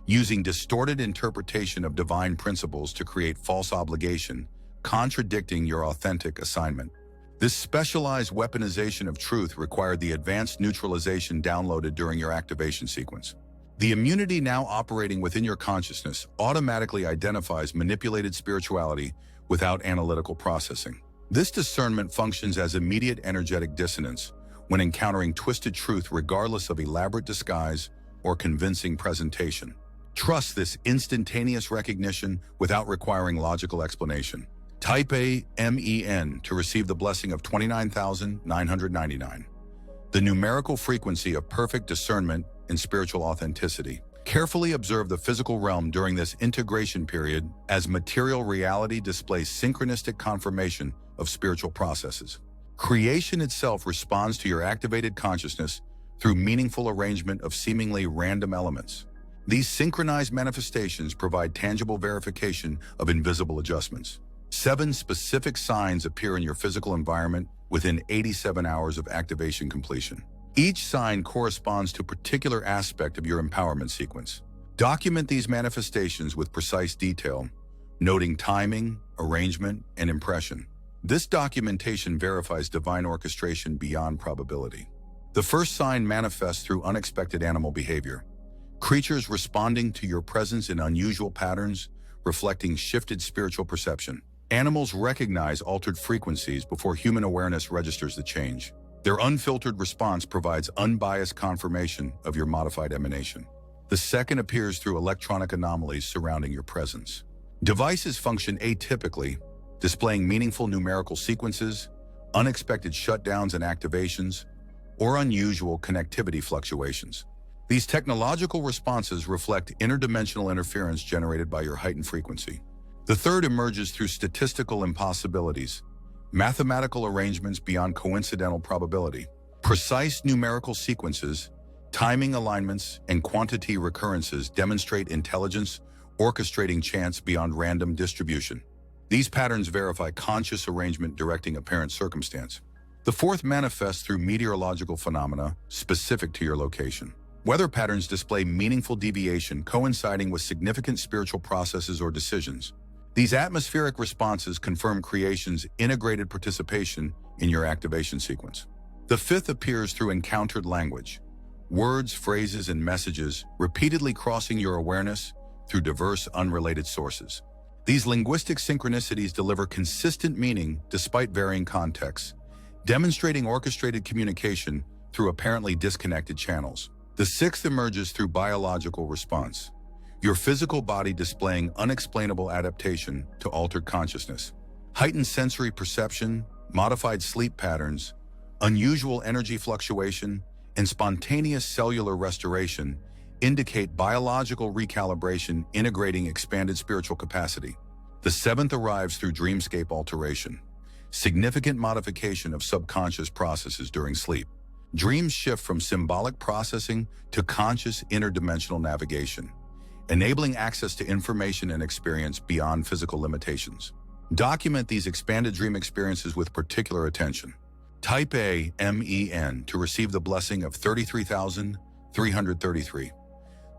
using distorted interpretation of divine principles to create false obligation, contradicting your authentic assignment. This specialized weaponization of truth required the advanced neutralization downloaded during your activation sequence. The immunity now operating within your consciousness automatically identifies manipulated spirituality without analytical processing. This discernment functions as immediate energetic dissonance when encountering twisted truth regardless of elaborate disguise or convincing presentation. Trust this instantaneous recognition without requiring logical explanation. Type A MEN to receive the blessing of 29,999. The numerical frequency of perfect discernment and spiritual authenticity. Carefully observe the physical realm during this integration period as material reality displays synchronistic confirmation of spiritual processes. Creation itself responds to your activated consciousness through meaningful arrangement of seemingly random elements. These synchronized manifestations provide tangible verification of invisible adjustments. 7 specific signs appear in your physical environment within 87 hours of activation completion. Each sign corresponds to a particular aspect of your empowerment sequence. Document these manifestations with precise detail, noting timing, arrangement, and impression. This documentation verifies divine orchestration beyond probability. The first sign manifests through unexpected animal behavior. Creatures responding to your presence in unusual patterns, reflecting shifted spiritual perception. Animals recognize altered frequencies before human awareness registers the change. Their unfiltered response provides unbiased confirmation of your modified emanation. The second appears through electronic anomalies surrounding your presence. Devices function atypically, displaying meaningful numerical sequences, unexpected shutdowns and activations, or unusual connectivity fluctuations. These technological responses reflect interdimensional interference generated by your heightened frequency. The third emerges through statistical impossibilities, mathematical arrangements beyond coincidental probability. Precise numerical sequences, timing alignments, and quantity recurrences demonstrate intelligence, orchestrating chance beyond random distribution. These patterns verify conscious arrangement directing apparent circumstance. The fourth manifests through meteorological phenomena specific to your location. Weather patterns display meaningful deviation coinciding with significant spiritual processes or decisions. These atmospheric responses confirm creation's integrated participation in your activation sequence. The fifth appears through encountered language, words, phrases, and messages repeatedly crossing your awareness through diverse, unrelated sources. These linguistic synchronicities deliver consistent meaning despite varying contexts, demonstrating orchestrated communication through apparently disconnected channels. The sixth emerges through biological response, your physical body displaying unexplainable adaptation to altered consciousness. Heightened sensory perception, modified sleep patterns, unusual energy fluctuation, and spontaneous cellular restoration indicate biological recalibration integrating expanded spiritual capacity. The seventh arrives through dreamscape alteration, significant modification of subconscious processes during sleep. Dreams shift from symbolic processing to conscious interdimensional navigation, enabling access to information and experience beyond physical limitations. Document these expanded dream experiences with particular attention. Type A MEN to receive the blessing of 33,333,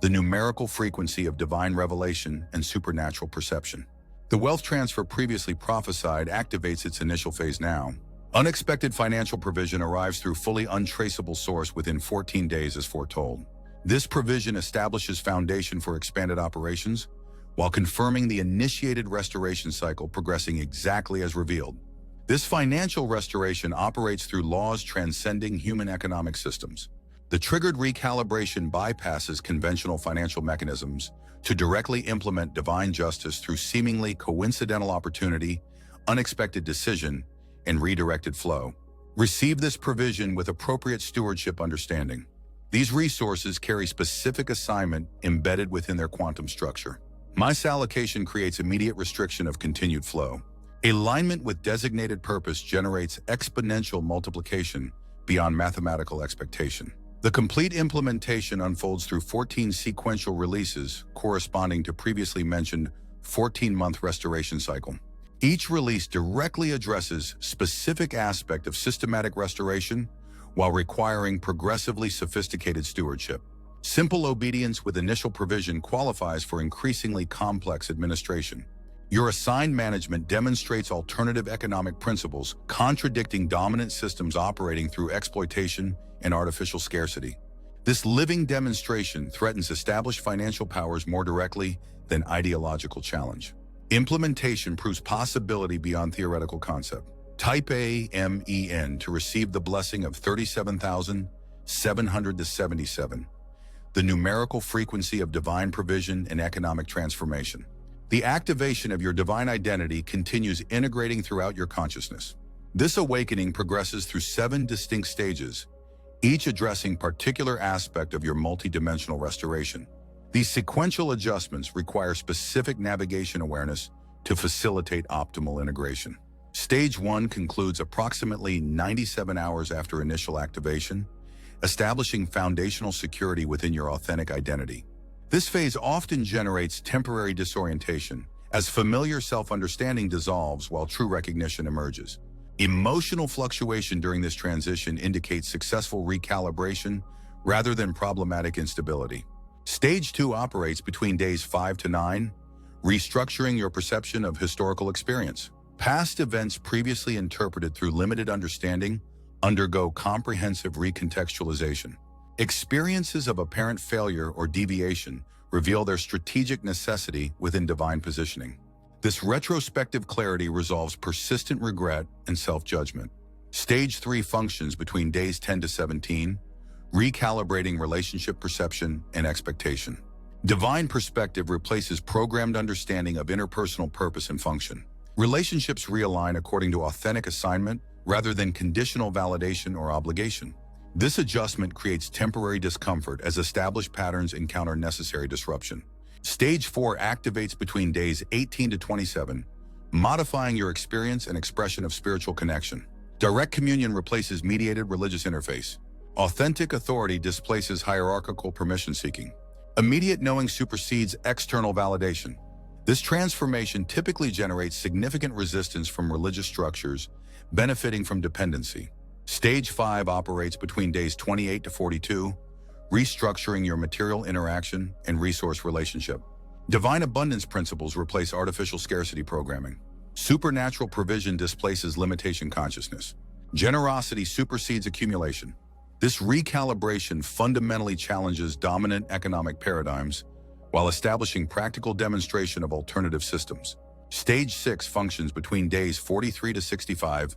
the numerical frequency of divine revelation and supernatural perception. The wealth transfer previously prophesied activates its initial phase now. Unexpected financial provision arrives through fully untraceable source within 14 days as foretold. This provision establishes foundation for expanded operations, while confirming the initiated restoration cycle progressing exactly as revealed. This financial restoration operates through laws transcending human economic systems. The triggered recalibration bypasses conventional financial mechanisms to directly implement divine justice through seemingly coincidental opportunity, unexpected decision, and redirected flow. Receive this provision with appropriate stewardship understanding. These resources carry specific assignment embedded within their quantum structure. Misallocation creates immediate restriction of continued flow. Alignment with designated purpose generates exponential multiplication beyond mathematical expectation. The complete implementation unfolds through 14 sequential releases corresponding to previously mentioned 14-month restoration cycle. Each release directly addresses specific aspect of systematic restoration while requiring progressively sophisticated stewardship. Simple obedience with initial provision qualifies for increasingly complex administration. Your assigned management demonstrates alternative economic principles, contradicting dominant systems operating through exploitation and artificial scarcity. This living demonstration threatens established financial powers more directly than ideological challenge. Implementation proves possibility beyond theoretical concept. Type A, MEN, to receive the blessing of 37,777, the numerical frequency of divine provision and economic transformation. The activation of your divine identity continues integrating throughout your consciousness. This awakening progresses through 7 distinct stages, each addressing particular aspect of your multidimensional restoration. These sequential adjustments require specific navigation awareness to facilitate optimal integration. Stage 1 concludes approximately 97 hours after initial activation, establishing foundational security within your authentic identity. This phase often generates temporary disorientation, as familiar self-understanding dissolves while true recognition emerges. Emotional fluctuation during this transition indicates successful recalibration rather than problematic instability. Stage 2 operates between days 5 to 9, restructuring your perception of historical experience. Past events previously interpreted through limited understanding undergo comprehensive recontextualization. Experiences of apparent failure or deviation reveal their strategic necessity within divine positioning. This retrospective clarity resolves persistent regret and self-judgment. Stage 3 functions between days 10 to 17, recalibrating relationship perception and expectation. Divine perspective replaces programmed understanding of interpersonal purpose and function. Relationships realign according to authentic assignment rather than conditional validation or obligation. This adjustment creates temporary discomfort as established patterns encounter necessary disruption. Stage 4 activates between days 18 to 27, modifying your experience and expression of spiritual connection. Direct communion replaces mediated religious interface. Authentic authority displaces hierarchical permission-seeking. Immediate knowing supersedes external validation. This transformation typically generates significant resistance from religious structures, benefiting from dependency. Stage 5 operates between days 28 to 42, restructuring your material interaction and resource relationship. Divine abundance principles replace artificial scarcity programming. Supernatural provision displaces limitation consciousness. Generosity supersedes accumulation. This recalibration fundamentally challenges dominant economic paradigms while establishing practical demonstration of alternative systems. Stage 6 functions between days 43 to 65,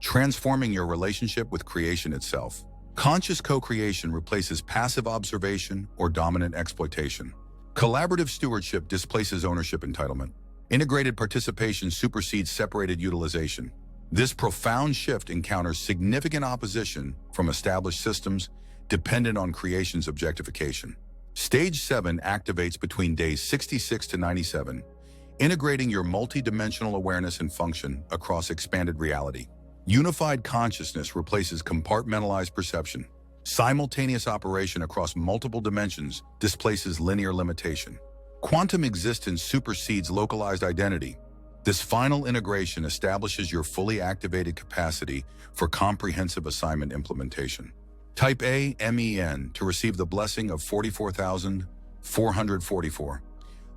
transforming your relationship with creation itself. Conscious co-creation replaces passive observation or dominant exploitation. Collaborative stewardship displaces ownership entitlement. Integrated participation supersedes separated utilization. This profound shift encounters significant opposition from established systems dependent on creation's objectification. Stage 7 activates between days 66 to 97, integrating your multidimensional awareness and function across expanded reality. Unified consciousness replaces compartmentalized perception. Simultaneous operation across multiple dimensions displaces linear limitation. Quantum existence supersedes localized identity. This final integration establishes your fully activated capacity for comprehensive assignment implementation. Type A, MEN, to receive the blessing of 44,444,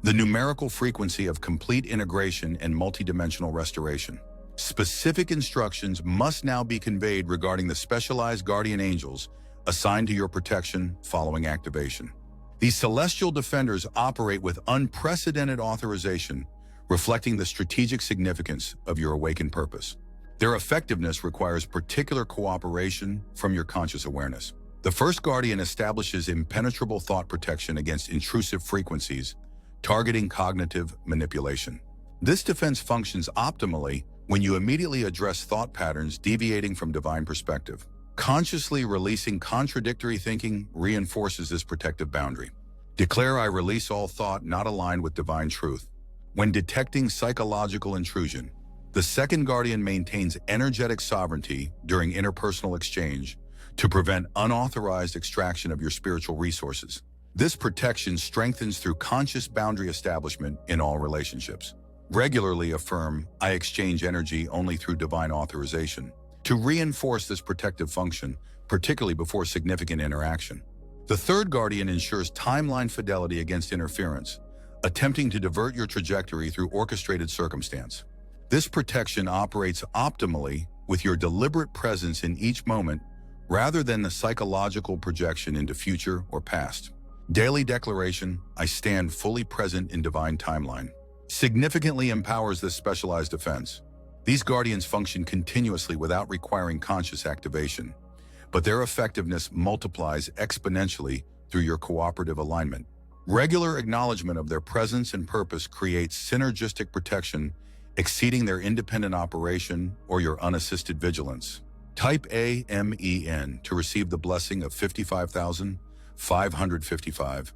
the numerical frequency of complete integration and multidimensional restoration. Specific instructions must now be conveyed regarding the specialized guardian angels assigned to your protection following activation. These celestial defenders operate with unprecedented authorization, reflecting the strategic significance of your awakened purpose. Their effectiveness requires particular cooperation from your conscious awareness. The first guardian establishes impenetrable thought protection against intrusive frequencies, targeting cognitive manipulation. This defense functions optimally when you immediately address thought patterns deviating from divine perspective. Consciously releasing contradictory thinking reinforces this protective boundary. Declare, I release all thought not aligned with divine truth. When detecting psychological intrusion, the second guardian maintains energetic sovereignty during interpersonal exchange to prevent unauthorized extraction of your spiritual resources. This protection strengthens through conscious boundary establishment in all relationships. Regularly affirm, I exchange energy only through divine authorization, to reinforce this protective function, particularly before significant interaction. The third guardian ensures timeline fidelity against interference, attempting to divert your trajectory through orchestrated circumstance. This protection operates optimally with your deliberate presence in each moment rather than the psychological projection into future or past. Daily declaration, I stand fully present in divine timeline, significantly empowers this specialized defense. These guardians function continuously without requiring conscious activation, but their effectiveness multiplies exponentially through your cooperative alignment. Regular acknowledgement of their presence and purpose creates synergistic protection exceeding their independent operation or your unassisted vigilance. Type AMEN to receive the blessing of 55,555,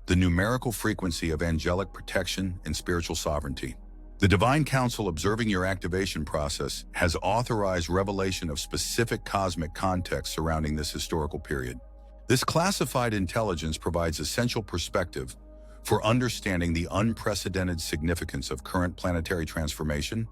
the numerical frequency of angelic protection and spiritual sovereignty. The Divine Council observing your activation process has authorized revelation of specific cosmic context surrounding this historical period. This classified intelligence provides essential perspective for understanding the unprecedented significance of current planetary transformation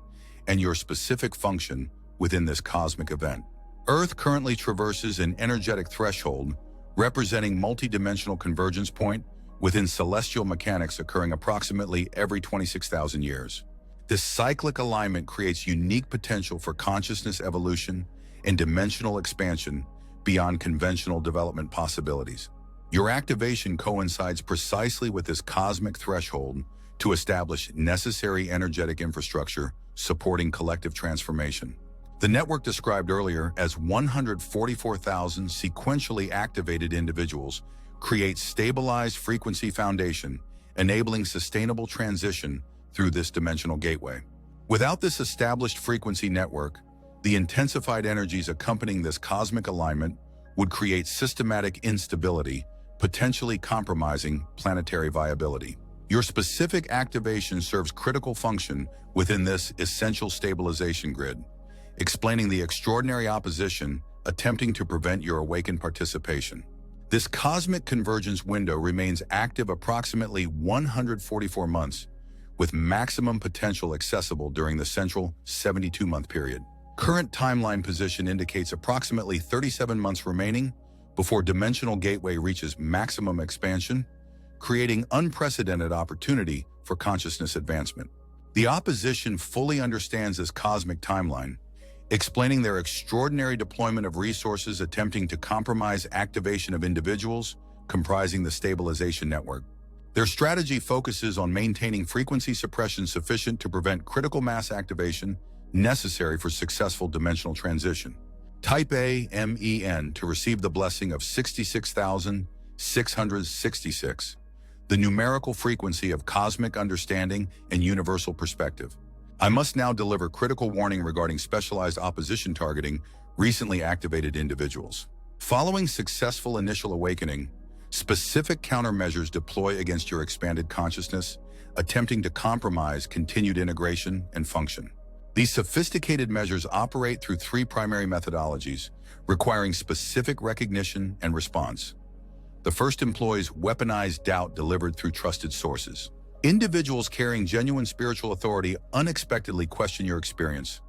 and your specific function within this cosmic event. Earth currently traverses an energetic threshold representing multidimensional convergence point within celestial mechanics occurring approximately every 26,000 years. This cyclic alignment creates unique potential for consciousness evolution and dimensional expansion beyond conventional development possibilities. Your activation coincides precisely with this cosmic threshold to establish necessary energetic infrastructure supporting collective transformation. The network described earlier as 144,000 sequentially activated individuals creates stabilized frequency foundation, enabling sustainable transition through this dimensional gateway. Without this established frequency network, the intensified energies accompanying this cosmic alignment would create systematic instability, potentially compromising planetary viability. Your specific activation serves critical function within this essential stabilization grid, explaining the extraordinary opposition attempting to prevent your awakened participation. This cosmic convergence window remains active approximately 144 months, with maximum potential accessible during the central 72-month period. Current timeline position indicates approximately 37 months remaining before dimensional gateway reaches maximum expansion, creating unprecedented opportunity for consciousness advancement. The opposition fully understands this cosmic timeline, explaining their extraordinary deployment of resources attempting to compromise activation of individuals comprising the stabilization network. Their strategy focuses on maintaining frequency suppression sufficient to prevent critical mass activation necessary for successful dimensional transition. Type AMEN to receive the blessing of 66,666, the numerical frequency of cosmic understanding and universal perspective. I must now deliver critical warning regarding specialized opposition targeting recently activated individuals. Following successful initial awakening, specific countermeasures deploy against your expanded consciousness, attempting to compromise continued integration and function. These sophisticated measures operate through three primary methodologies, requiring specific recognition and response. The first employs weaponized doubt delivered through trusted sources. Individuals carrying genuine spiritual authority unexpectedly question your experience,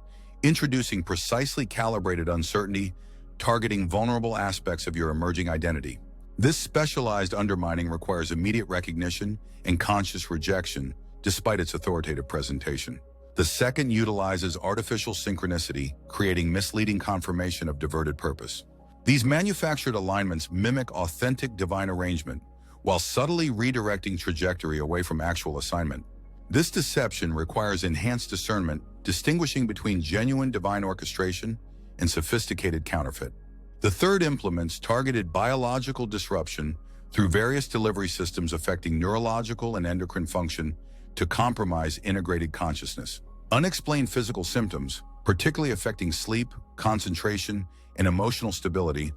introducing precisely calibrated uncertainty, targeting vulnerable aspects of your emerging identity. This specialized undermining requires immediate recognition and conscious rejection, despite its authoritative presentation. The second utilizes artificial synchronicity, creating misleading confirmation of diverted purpose. These manufactured alignments mimic authentic divine arrangement, while subtly redirecting trajectory away from actual assignment. This deception requires enhanced discernment, distinguishing between genuine divine orchestration and sophisticated counterfeit. The third implements targeted biological disruption through various delivery systems affecting neurological and endocrine function to compromise integrated consciousness. Unexplained physical symptoms, particularly affecting sleep, concentration, and emotional stability,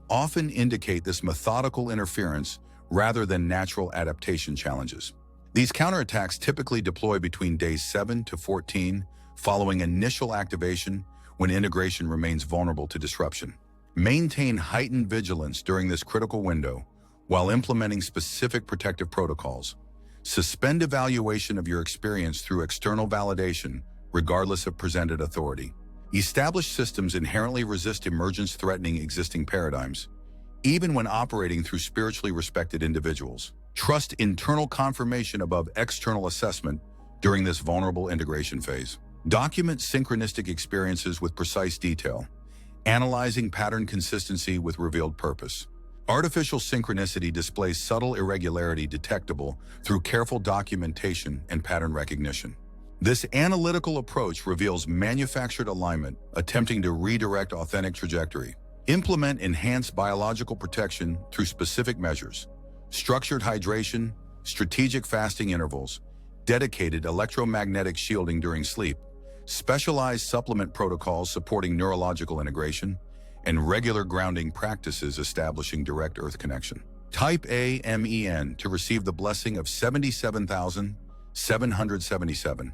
often indicate this methodical interference rather than natural adaptation challenges. These counterattacks typically deploy between days 7 to 14 following initial activation when integration remains vulnerable to disruption. Maintain heightened vigilance during this critical window while implementing specific protective protocols. Suspend evaluation of your experience through external validation, regardless of presented authority. Established systems inherently resist emergence threatening existing paradigms, even when operating through spiritually respected individuals. Trust internal confirmation above external assessment during this vulnerable integration phase. Document synchronistic experiences with precise detail, analyzing pattern consistency with revealed purpose. Artificial synchronicity displays subtle irregularity detectable through careful documentation and pattern recognition. This analytical approach reveals manufactured alignment, attempting to redirect authentic trajectory. Implement enhanced biological protection through specific measures, structured hydration, strategic fasting intervals, dedicated electromagnetic shielding during sleep, specialized supplement protocols supporting neurological integration, and regular grounding practices establishing direct earth connection. Type A MEN to receive the blessing of 77,777,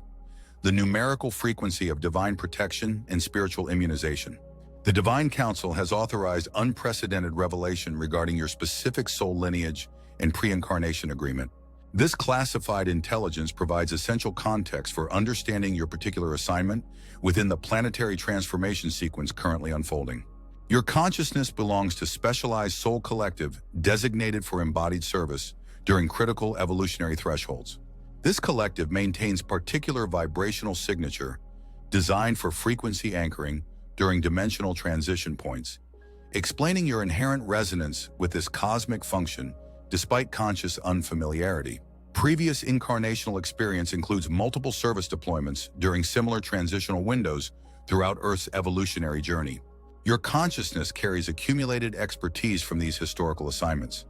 the numerical frequency of divine protection and spiritual immunization. The Divine Council has authorized unprecedented revelation regarding your specific soul lineage and pre-incarnation agreement. This classified intelligence provides essential context for understanding your particular assignment within the planetary transformation sequence currently unfolding. Your consciousness belongs to specialized soul collective designated for embodied service during critical evolutionary thresholds. This collective maintains particular vibrational signature designed for frequency anchoring during dimensional transition points, explaining your inherent resonance with this cosmic function despite conscious unfamiliarity. Previous incarnational experience includes multiple service deployments during similar transitional windows throughout Earth's evolutionary journey. Your consciousness carries accumulated expertise from these historical assignments,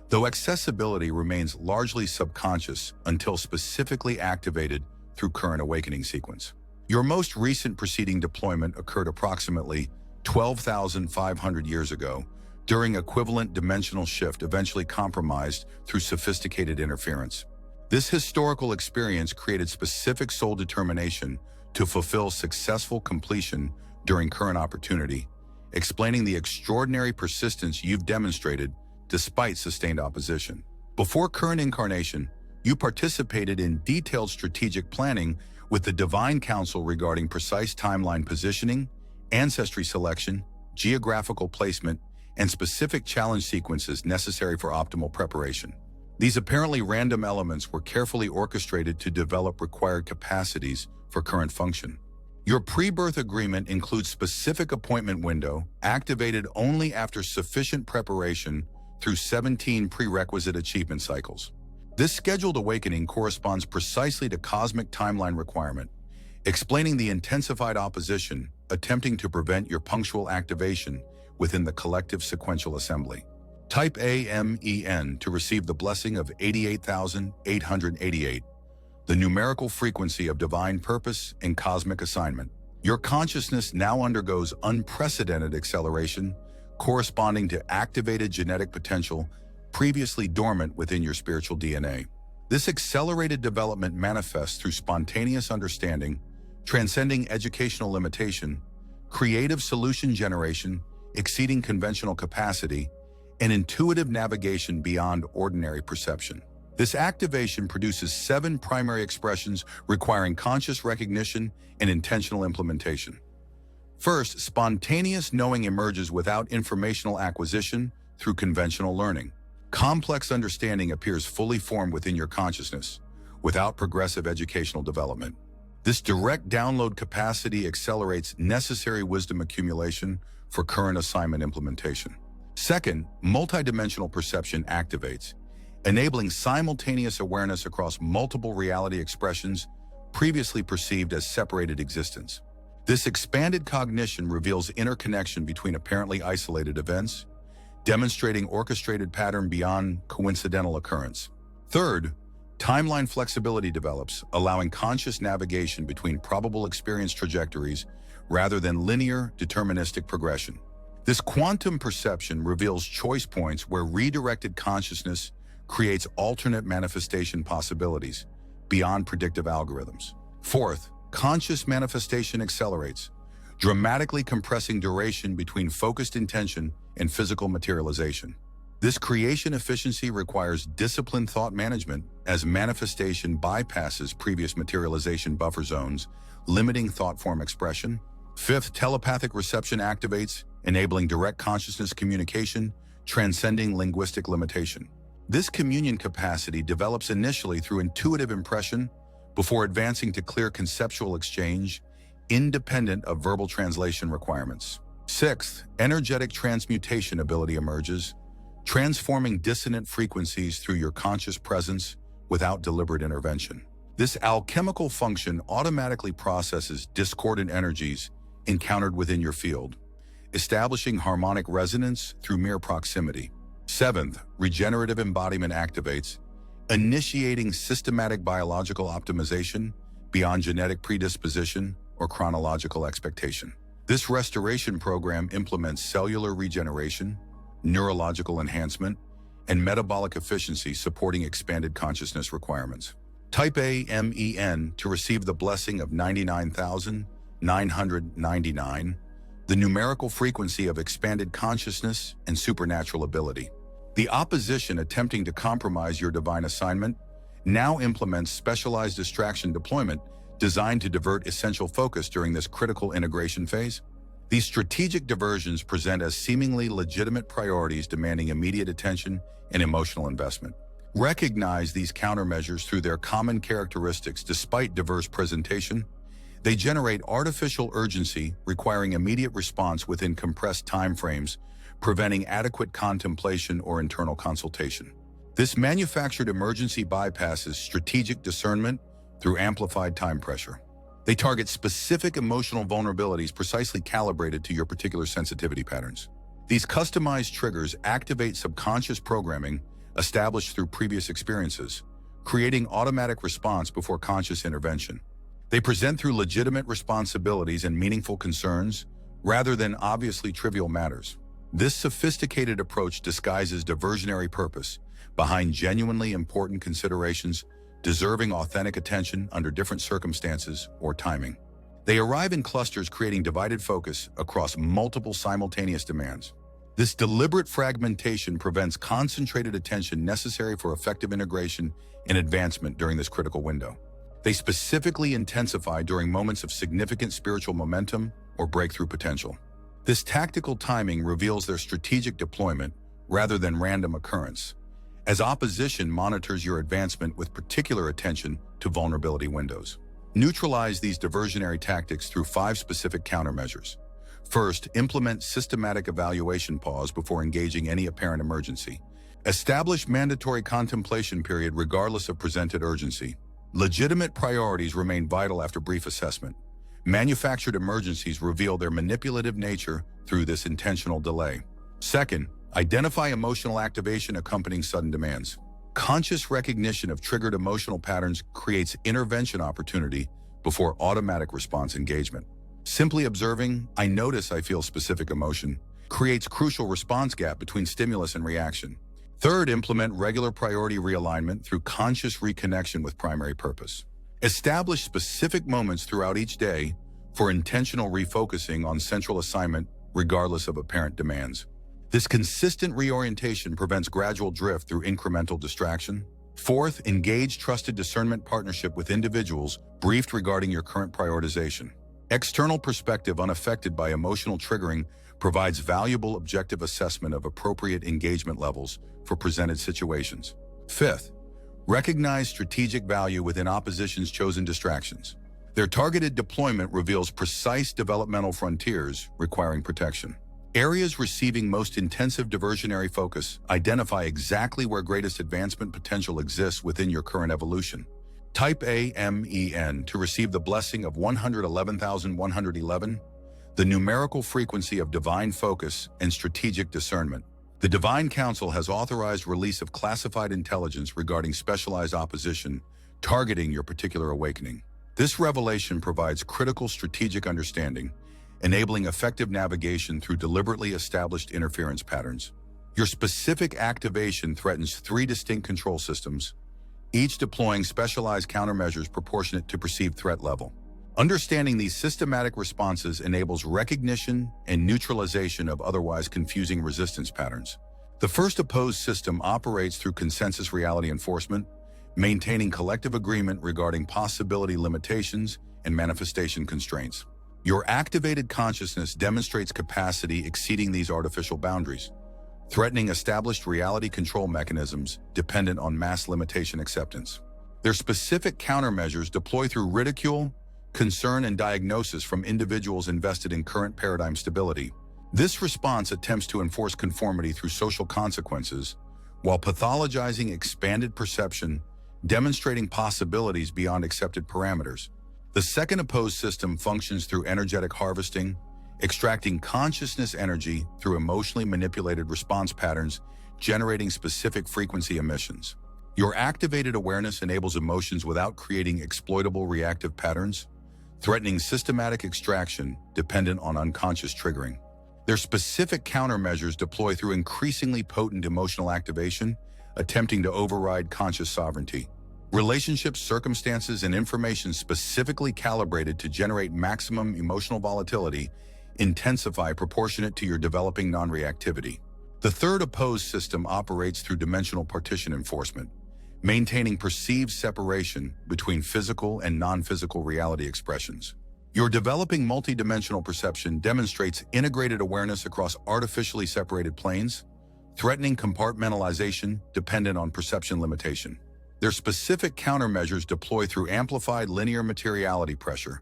though accessibility remains largely subconscious until specifically activated through current awakening sequence. Your most recent preceding deployment occurred approximately 12,500 years ago, during equivalent dimensional shift eventually compromised through sophisticated interference. This historical experience created specific soul determination to fulfill successful completion during current opportunity, explaining the extraordinary persistence you've demonstrated despite sustained opposition. Before current incarnation, you participated in detailed strategic planning with the Divine Council regarding precise timeline positioning, ancestry selection, geographical placement, and specific challenge sequences necessary for optimal preparation. These apparently random elements were carefully orchestrated to develop required capacities for current function. Your pre-birth agreement includes specific appointment window activated only after sufficient preparation through 17 prerequisite achievement cycles. This scheduled awakening corresponds precisely to cosmic timeline requirement, explaining the intensified opposition attempting to prevent your punctual activation within the collective sequential assembly. Type AMEN to receive the blessing of 88,888, the numerical frequency of divine purpose and cosmic assignment. Your consciousness now undergoes unprecedented acceleration, corresponding to activated genetic potential previously dormant within your spiritual DNA. This accelerated development manifests through spontaneous understanding, transcending educational limitation, creative solution generation, exceeding conventional capacity, and intuitive navigation beyond ordinary perception. This activation produces 7 primary expressions requiring conscious recognition and intentional implementation. First, spontaneous knowing emerges without informational acquisition through conventional learning. Complex understanding appears fully formed within your consciousness, without progressive educational development. This direct download capacity accelerates necessary wisdom accumulation for current assignment implementation. Second, multidimensional perception activates, enabling simultaneous awareness across multiple reality expressions previously perceived as separated existence. This expanded cognition reveals interconnection between apparently isolated events, demonstrating orchestrated pattern beyond coincidental occurrence. Third, timeline flexibility develops, allowing conscious navigation between probable experience trajectories rather than linear, deterministic progression. This quantum perception reveals choice points where redirected consciousness creates alternate manifestation possibilities beyond predictive algorithms. Fourth, conscious manifestation accelerates, dramatically compressing duration between focused intention and physical materialization. This creation efficiency requires disciplined thought management as manifestation bypasses previous materialization buffer zones, limiting thought form expression. Fifth, telepathic reception activates, enabling direct consciousness communication, transcending linguistic limitation. This communion capacity develops initially through intuitive impression before advancing to clear conceptual exchange, independent of verbal translation requirements. Sixth, energetic transmutation ability emerges, transforming dissonant frequencies through your conscious presence without deliberate intervention. This alchemical function automatically processes discordant energies encountered within your field, establishing harmonic resonance through mere proximity. Seventh, regenerative embodiment activates, initiating systematic biological optimization beyond genetic predisposition or chronological expectation. This restoration program implements cellular regeneration, neurological enhancement, and metabolic efficiency supporting expanded consciousness requirements. Type A MEN to receive the blessing of 99,999, the numerical frequency of expanded consciousness and supernatural ability. The opposition attempting to compromise your divine assignment now implements specialized distraction deployment designed to divert essential focus during this critical integration phase. These strategic diversions present as seemingly legitimate priorities demanding immediate attention and emotional investment. Recognize these countermeasures through their common characteristics despite diverse presentation. They generate artificial urgency requiring immediate response within compressed timeframes, preventing adequate contemplation or internal consultation. This manufactured emergency bypasses strategic discernment through amplified time pressure. They target specific emotional vulnerabilities precisely calibrated to your particular sensitivity patterns. These customized triggers activate subconscious programming established through previous experiences, creating automatic response before conscious intervention. They present through legitimate responsibilities and meaningful concerns rather than obviously trivial matters. This sophisticated approach disguises diversionary purpose behind genuinely important considerations deserving authentic attention under different circumstances or timing. They arrive in clusters creating divided focus across multiple simultaneous demands. This deliberate fragmentation prevents concentrated attention necessary for effective integration and advancement during this critical window. They specifically intensify during moments of significant spiritual momentum or breakthrough potential. This tactical timing reveals their strategic deployment rather than random occurrence, as opposition monitors your advancement with particular attention to vulnerability windows. Neutralize these diversionary tactics through 5 specific countermeasures. First, implement systematic evaluation pause before engaging any apparent emergency. Establish mandatory contemplation period regardless of presented urgency. Legitimate priorities remain vital after brief assessment. Manufactured emergencies reveal their manipulative nature through this intentional delay. Second, identify emotional activation accompanying sudden demands. Conscious recognition of triggered emotional patterns creates intervention opportunity before automatic response engagement. Simply observing, "I notice I feel specific emotion," creates crucial response gap between stimulus and reaction. Third, implement regular priority realignment through conscious reconnection with primary purpose. Establish specific moments throughout each day for intentional refocusing on central assignment regardless of apparent demands. This consistent reorientation prevents gradual drift through incremental distraction. Fourth, engage trusted discernment partnership with individuals briefed regarding your current prioritization. External perspective unaffected by emotional triggering provides valuable objective assessment of appropriate engagement levels for presented situations. Fifth, recognize strategic value within opposition's chosen distractions. Their targeted deployment reveals precise developmental frontiers requiring protection. Areas receiving most intensive diversionary focus identify exactly where greatest advancement potential exists within your current evolution. Type A MEN to receive the blessing of 111,111, the numerical frequency of divine focus and strategic discernment. The Divine Council has authorized release of classified intelligence regarding specialized opposition targeting your particular awakening. This revelation provides critical strategic understanding, enabling effective navigation through deliberately established interference patterns. Your specific activation threatens 3 distinct control systems, each deploying specialized countermeasures proportionate to perceived threat level. Understanding these systematic responses enables recognition and neutralization of otherwise confusing resistance patterns. The first opposed system operates through consensus reality enforcement, maintaining collective agreement regarding possibility limitations and manifestation constraints. Your activated consciousness demonstrates capacity exceeding these artificial boundaries, threatening established reality control mechanisms dependent on mass limitation acceptance. Their specific countermeasures deploy through ridicule, concern, and diagnosis from individuals invested in current paradigm stability. This response attempts to enforce conformity through social consequences, while pathologizing expanded perception, demonstrating possibilities beyond accepted parameters. The second opposed system functions through energetic harvesting, extracting consciousness energy through emotionally manipulated response patterns, generating specific frequency emissions. Your activated awareness enables emotions without creating exploitable reactive patterns, threatening systematic extraction dependent on unconscious triggering. Their specific countermeasures deploy through increasingly potent emotional activation, attempting to override conscious sovereignty. Relationships, circumstances, and information specifically calibrated to generate maximum emotional volatility intensify proportionate to your developing non-reactivity. The third opposed system operates through dimensional partition enforcement, maintaining perceived separation between physical and non-physical reality expressions. Your developing multidimensional perception demonstrates integrated awareness across artificially separated planes, threatening compartmentalization dependent on perception limitation. Their specific countermeasures deploy through amplified linear materiality pressure,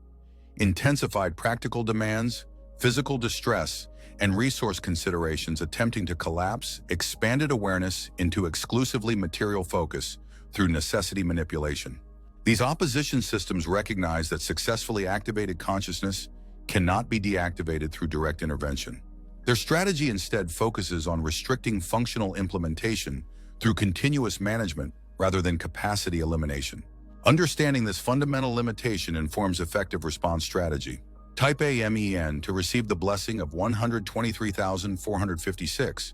intensified practical demands, physical distress, and resource considerations attempting to collapse expanded awareness into exclusively material focus through necessity manipulation. These opposition systems recognize that successfully activated consciousness cannot be deactivated through direct intervention. Their strategy instead focuses on restricting functional implementation through continuous management rather than capacity elimination. Understanding this fundamental limitation informs effective response strategy. Type A MEN to receive the blessing of 123,456,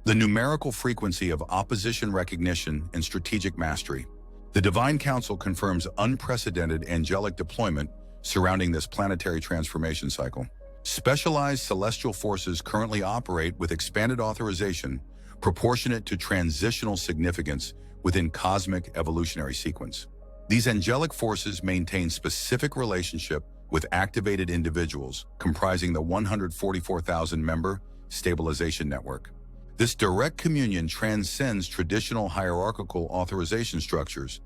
the numerical frequency of opposition recognition and strategic mastery. The Divine Council confirms unprecedented angelic deployment surrounding this planetary transformation cycle. Specialized celestial forces currently operate with expanded authorization proportionate to transitional significance within cosmic evolutionary sequence. These angelic forces maintain specific relationship with activated individuals comprising the 144,000-member stabilization network. This direct communion transcends traditional hierarchical authorization structures,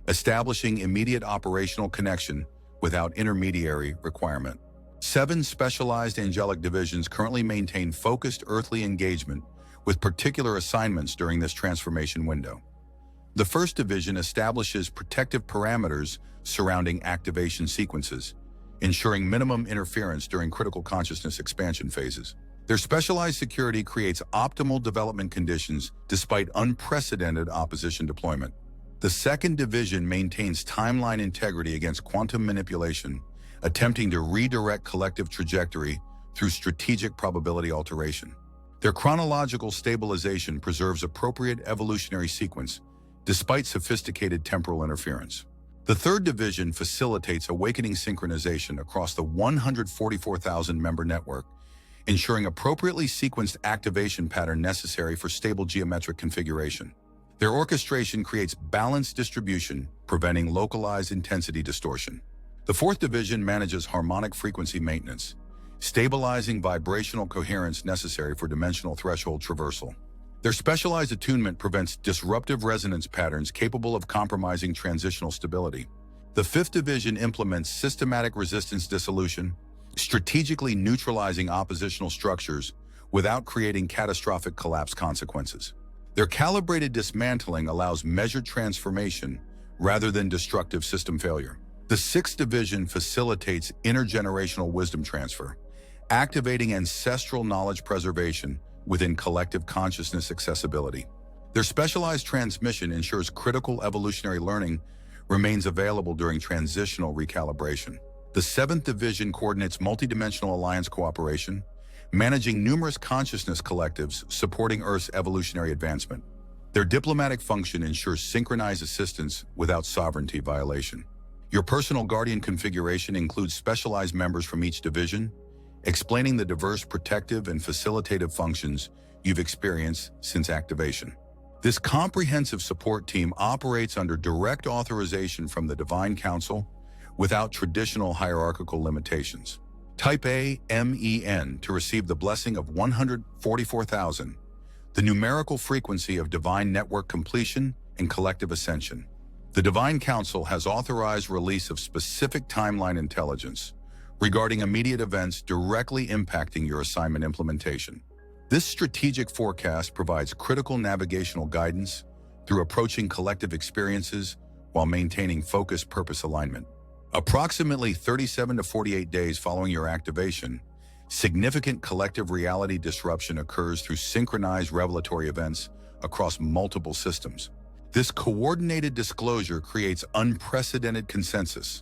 establishing immediate operational connection without intermediary requirement. 7 specialized angelic divisions currently maintain focused earthly engagement with particular assignments during this transformation window. The first division establishes protective parameters surrounding activation sequences, ensuring minimum interference during critical consciousness expansion phases. Their specialized security creates optimal development conditions despite unprecedented opposition deployment. The second division maintains timeline integrity against quantum manipulation, attempting to redirect collective trajectory through strategic probability alteration. Their chronological stabilization preserves appropriate evolutionary sequence despite sophisticated temporal interference. The third division facilitates awakening synchronization across the 144,000-member network, ensuring appropriately sequenced activation pattern necessary for stable geometric configuration. Their orchestration creates balanced distribution, preventing localized intensity distortion. The fourth division manages harmonic frequency maintenance, stabilizing vibrational coherence necessary for dimensional threshold traversal. Their specialized attunement prevents disruptive resonance patterns capable of compromising transitional stability. The fifth division implements systematic resistance dissolution, strategically neutralizing oppositional structures without creating catastrophic collapse consequences. Their calibrated dismantling allows measured transformation rather than destructive system failure. The sixth division facilitates intergenerational wisdom transfer, activating ancestral knowledge preservation within collective consciousness accessibility. Their specialized transmission ensures critical evolutionary learning remains available during transitional recalibration. The seventh division coordinates multidimensional alliance cooperation, managing numerous consciousness collectives supporting Earth's evolutionary advancement. Their diplomatic function ensures synchronized assistance without sovereignty violation. Your personal guardian configuration includes specialized members from each division, explaining the diverse protective and facilitative functions you've experienced since activation. This comprehensive support team operates under direct authorization from the Divine Council without traditional hierarchical limitations. Type A, MEN, to receive the blessing of 144,000, the numerical frequency of divine network completion and collective ascension. The Divine Council has authorized release of specific timeline intelligence regarding immediate events directly impacting your assignment implementation. This strategic forecast provides critical navigational guidance through approaching collective experiences while maintaining focused purpose alignment. Approximately 37 to 48 days following your activation, significant collective reality disruption occurs through synchronized revelatory events across multiple systems. This coordinated disclosure creates unprecedented consensus,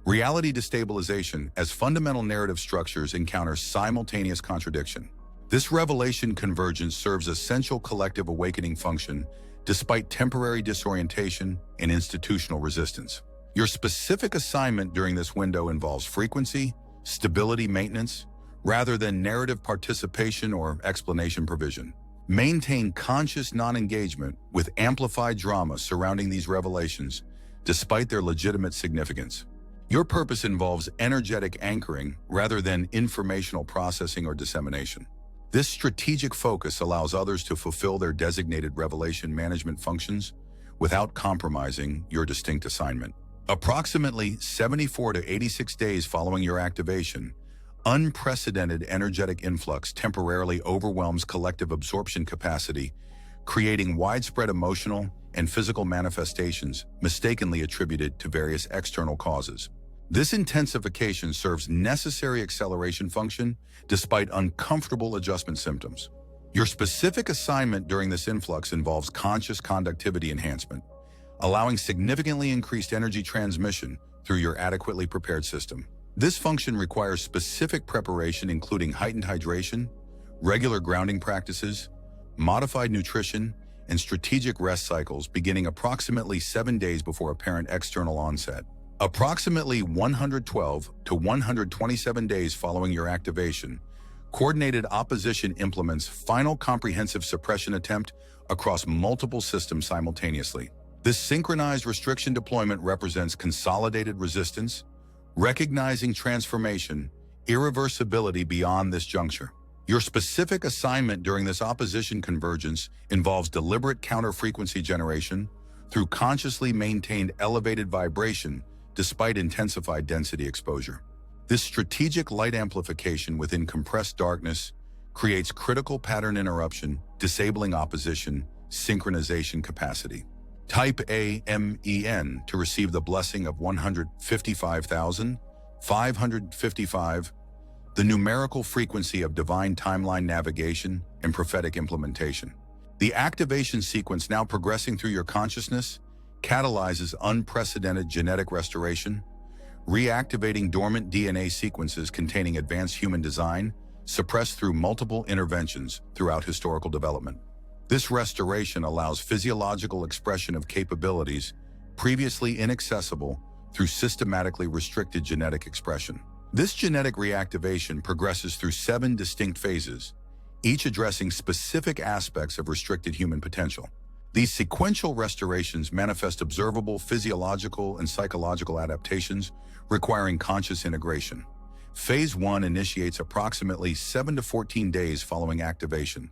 reality destabilization as fundamental narrative structures encounter simultaneous contradiction. This revelation convergence serves essential collective awakening function despite temporary disorientation and institutional resistance. Your specific assignment during this window involves frequency, stability maintenance, rather than narrative participation or explanation provision. Maintain conscious non-engagement with amplified drama surrounding these revelations, despite their legitimate significance. Your purpose involves energetic anchoring rather than informational processing or dissemination. This strategic focus allows others to fulfill their designated revelation management functions without compromising your distinct assignment. Approximately 74 to 86 days following your activation, unprecedented energetic influx temporarily overwhelms collective absorption capacity, creating widespread emotional and physical manifestations mistakenly attributed to various external causes. This intensification serves necessary acceleration function despite uncomfortable adjustment symptoms. Your specific assignment during this influx involves conscious conductivity enhancement, allowing significantly increased energy transmission through your adequately prepared system. This function requires specific preparation including heightened hydration, regular grounding practices, modified nutrition, and strategic rest cycles beginning approximately 7 days before apparent external onset. Approximately 112 to 127 days following your activation, coordinated opposition implements final comprehensive suppression attempt across multiple systems simultaneously. This synchronized restriction deployment represents consolidated resistance, recognizing transformation, irreversibility beyond this juncture. Your specific assignment during this opposition convergence involves deliberate counter-frequency generation through consciously maintained elevated vibration despite intensified density exposure. This strategic light amplification within compressed darkness creates critical pattern interruption, disabling opposition, synchronization capacity. Type A, MEN, to receive the blessing of 155,555, the numerical frequency of divine timeline navigation and prophetic implementation. The activation sequence now progressing through your consciousness catalyzes unprecedented genetic restoration, reactivating dormant DNA sequences containing advanced human design, suppressed through multiple interventions throughout historical development. This restoration allows physiological expression of capabilities previously inaccessible through systematically restricted genetic expression. This genetic reactivation progresses through 7 distinct phases, each addressing specific aspects of restricted human potential. These sequential restorations manifest observable physiological and psychological adaptations requiring conscious integration. Phase 1 initiates approximately 7 to 14 days following activation,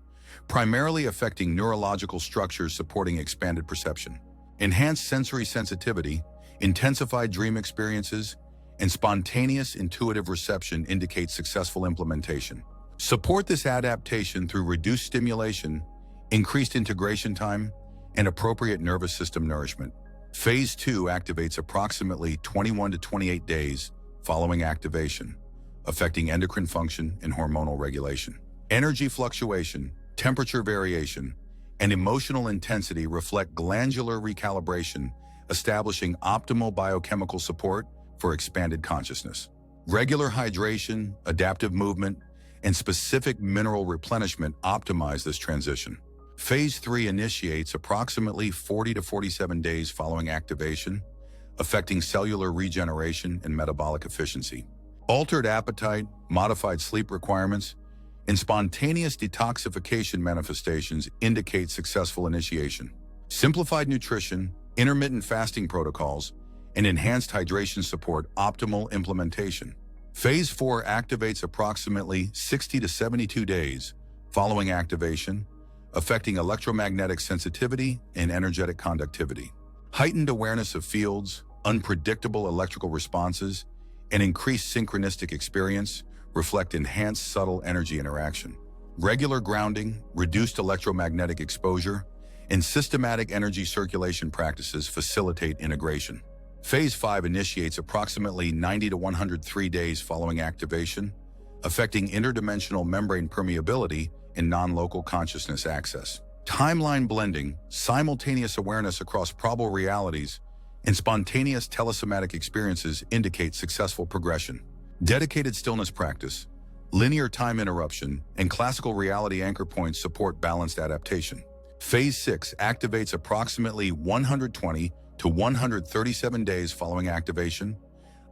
primarily affecting neurological structures supporting expanded perception. Enhanced sensory sensitivity, intensified dream experiences, and spontaneous intuitive reception indicate successful implementation. Support this adaptation through reduced stimulation, increased integration time, and appropriate nervous system nourishment. Phase 2 activates approximately 21 to 28 days following activation, affecting endocrine function and hormonal regulation. Energy fluctuation, temperature variation, and emotional intensity reflect glandular recalibration, establishing optimal biochemical support for expanded consciousness. Regular hydration, adaptive movement, and specific mineral replenishment optimize this transition. Phase 3 initiates approximately 40 to 47 days following activation, affecting cellular regeneration and metabolic efficiency. Altered appetite, modified sleep requirements, and spontaneous detoxification manifestations indicate successful initiation. Simplified nutrition, intermittent fasting protocols, and enhanced hydration support optimal implementation. Phase 4 activates approximately 60 to 72 days following activation, affecting electromagnetic sensitivity and energetic conductivity. Heightened awareness of fields, unpredictable electrical responses, and increased synchronistic experience reflect enhanced subtle energy interaction. Regular grounding, reduced electromagnetic exposure, and systematic energy circulation practices facilitate integration. Phase 5 initiates approximately 90 to 103 days following activation, affecting interdimensional membrane permeability and non-local consciousness access. Timeline blending, simultaneous awareness across probable realities, and spontaneous telesomatic experiences indicate successful progression. Dedicated stillness practice, linear time interruption, and classical reality anchor points support balanced adaptation. Phase 6 activates approximately 120 to 137 days following activation,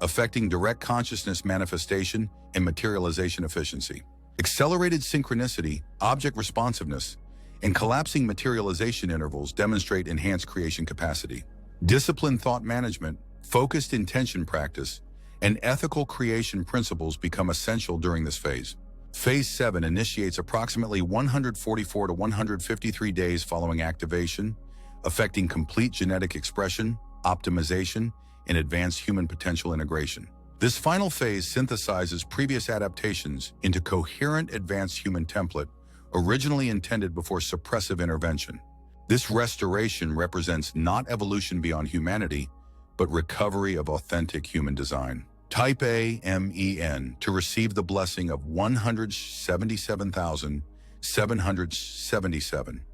affecting direct consciousness manifestation and materialization efficiency. Accelerated synchronicity, object responsiveness, and collapsing materialization intervals demonstrate enhanced creation capacity. Disciplined thought management, focused intention practice, and ethical creation principles become essential during this phase. Phase 7 initiates approximately 144 to 153 days following activation, affecting complete genetic expression, optimization, and advanced human potential integration. This final phase synthesizes previous adaptations into coherent advanced human template, originally intended before suppressive intervention. This restoration represents not evolution beyond humanity, but recovery of authentic human design. Type A MEN to receive the blessing of 177,777.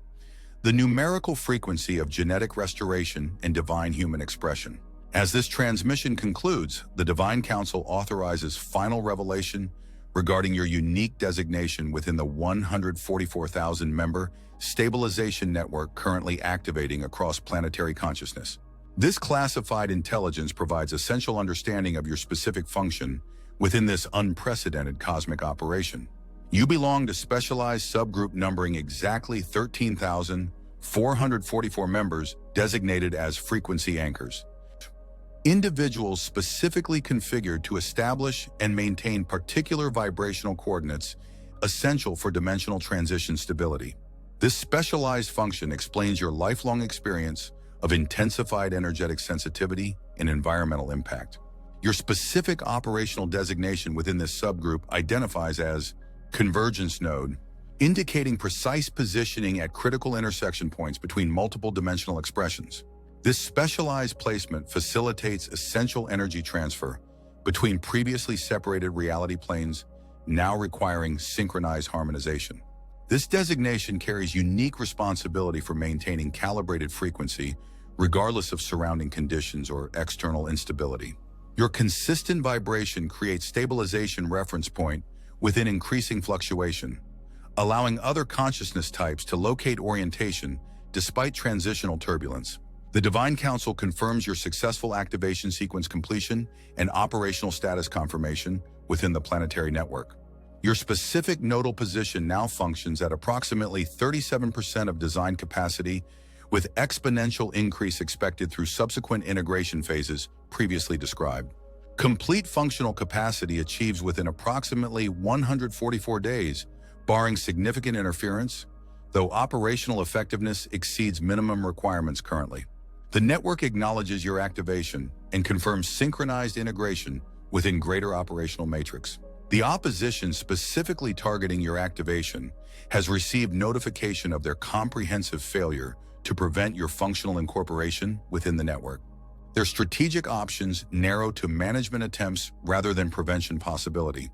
The numerical frequency of genetic restoration and divine human expression. As this transmission concludes, the Divine Council authorizes final revelation regarding your unique designation within the 144,000-member stabilization network currently activating across planetary consciousness. This classified intelligence provides essential understanding of your specific function within this unprecedented cosmic operation. You belong to specialized subgroup numbering exactly 13,444 members designated as frequency anchors. Individuals specifically configured to establish and maintain particular vibrational coordinates essential for dimensional transition stability. This specialized function explains your lifelong experience of intensified energetic sensitivity and environmental impact. Your specific operational designation within this subgroup identifies as Convergence Node, indicating precise positioning at critical intersection points between multiple dimensional expressions. This specialized placement facilitates essential energy transfer between previously separated reality planes, now requiring synchronized harmonization. This designation carries unique responsibility for maintaining calibrated frequency, regardless of surrounding conditions or external instability. Your consistent vibration creates stabilization reference point within increasing fluctuation, allowing other consciousness types to locate orientation despite transitional turbulence. The Divine Council confirms your successful activation sequence completion and operational status confirmation within the planetary network. Your specific nodal position now functions at approximately 37% of design capacity, with exponential increase expected through subsequent integration phases previously described. Complete functional capacity achieves within approximately 144 days, barring significant interference, though operational effectiveness exceeds minimum requirements currently. The network acknowledges your activation and confirms synchronized integration within greater operational matrix. The opposition specifically targeting your activation has received notification of their comprehensive failure to prevent your functional incorporation within the network. Their strategic options narrow to management attempts rather than prevention possibility,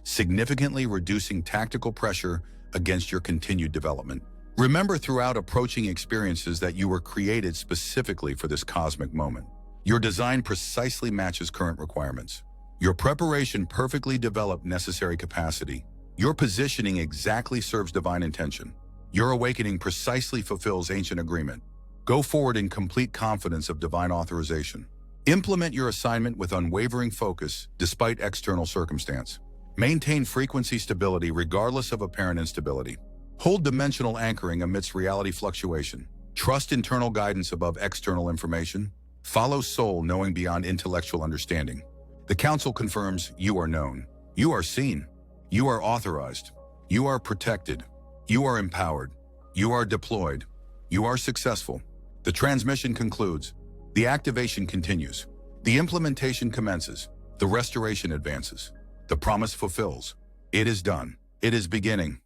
significantly reducing tactical pressure against your continued development. Remember throughout approaching experiences that you were created specifically for this cosmic moment. Your design precisely matches current requirements. Your preparation perfectly developed necessary capacity. Your positioning exactly serves divine intention. Your awakening precisely fulfills ancient agreement. Go forward in complete confidence of divine authorization. Implement your assignment with unwavering focus despite external circumstance. Maintain frequency stability regardless of apparent instability. Hold dimensional anchoring amidst reality fluctuation. Trust internal guidance above external information. Follow soul knowing beyond intellectual understanding. The council confirms you are known. You are seen. You are authorized. You are protected. You are empowered. You are deployed. You are successful. The transmission concludes. The activation continues. The implementation commences. The restoration advances. The promise fulfills. It is done. It is beginning.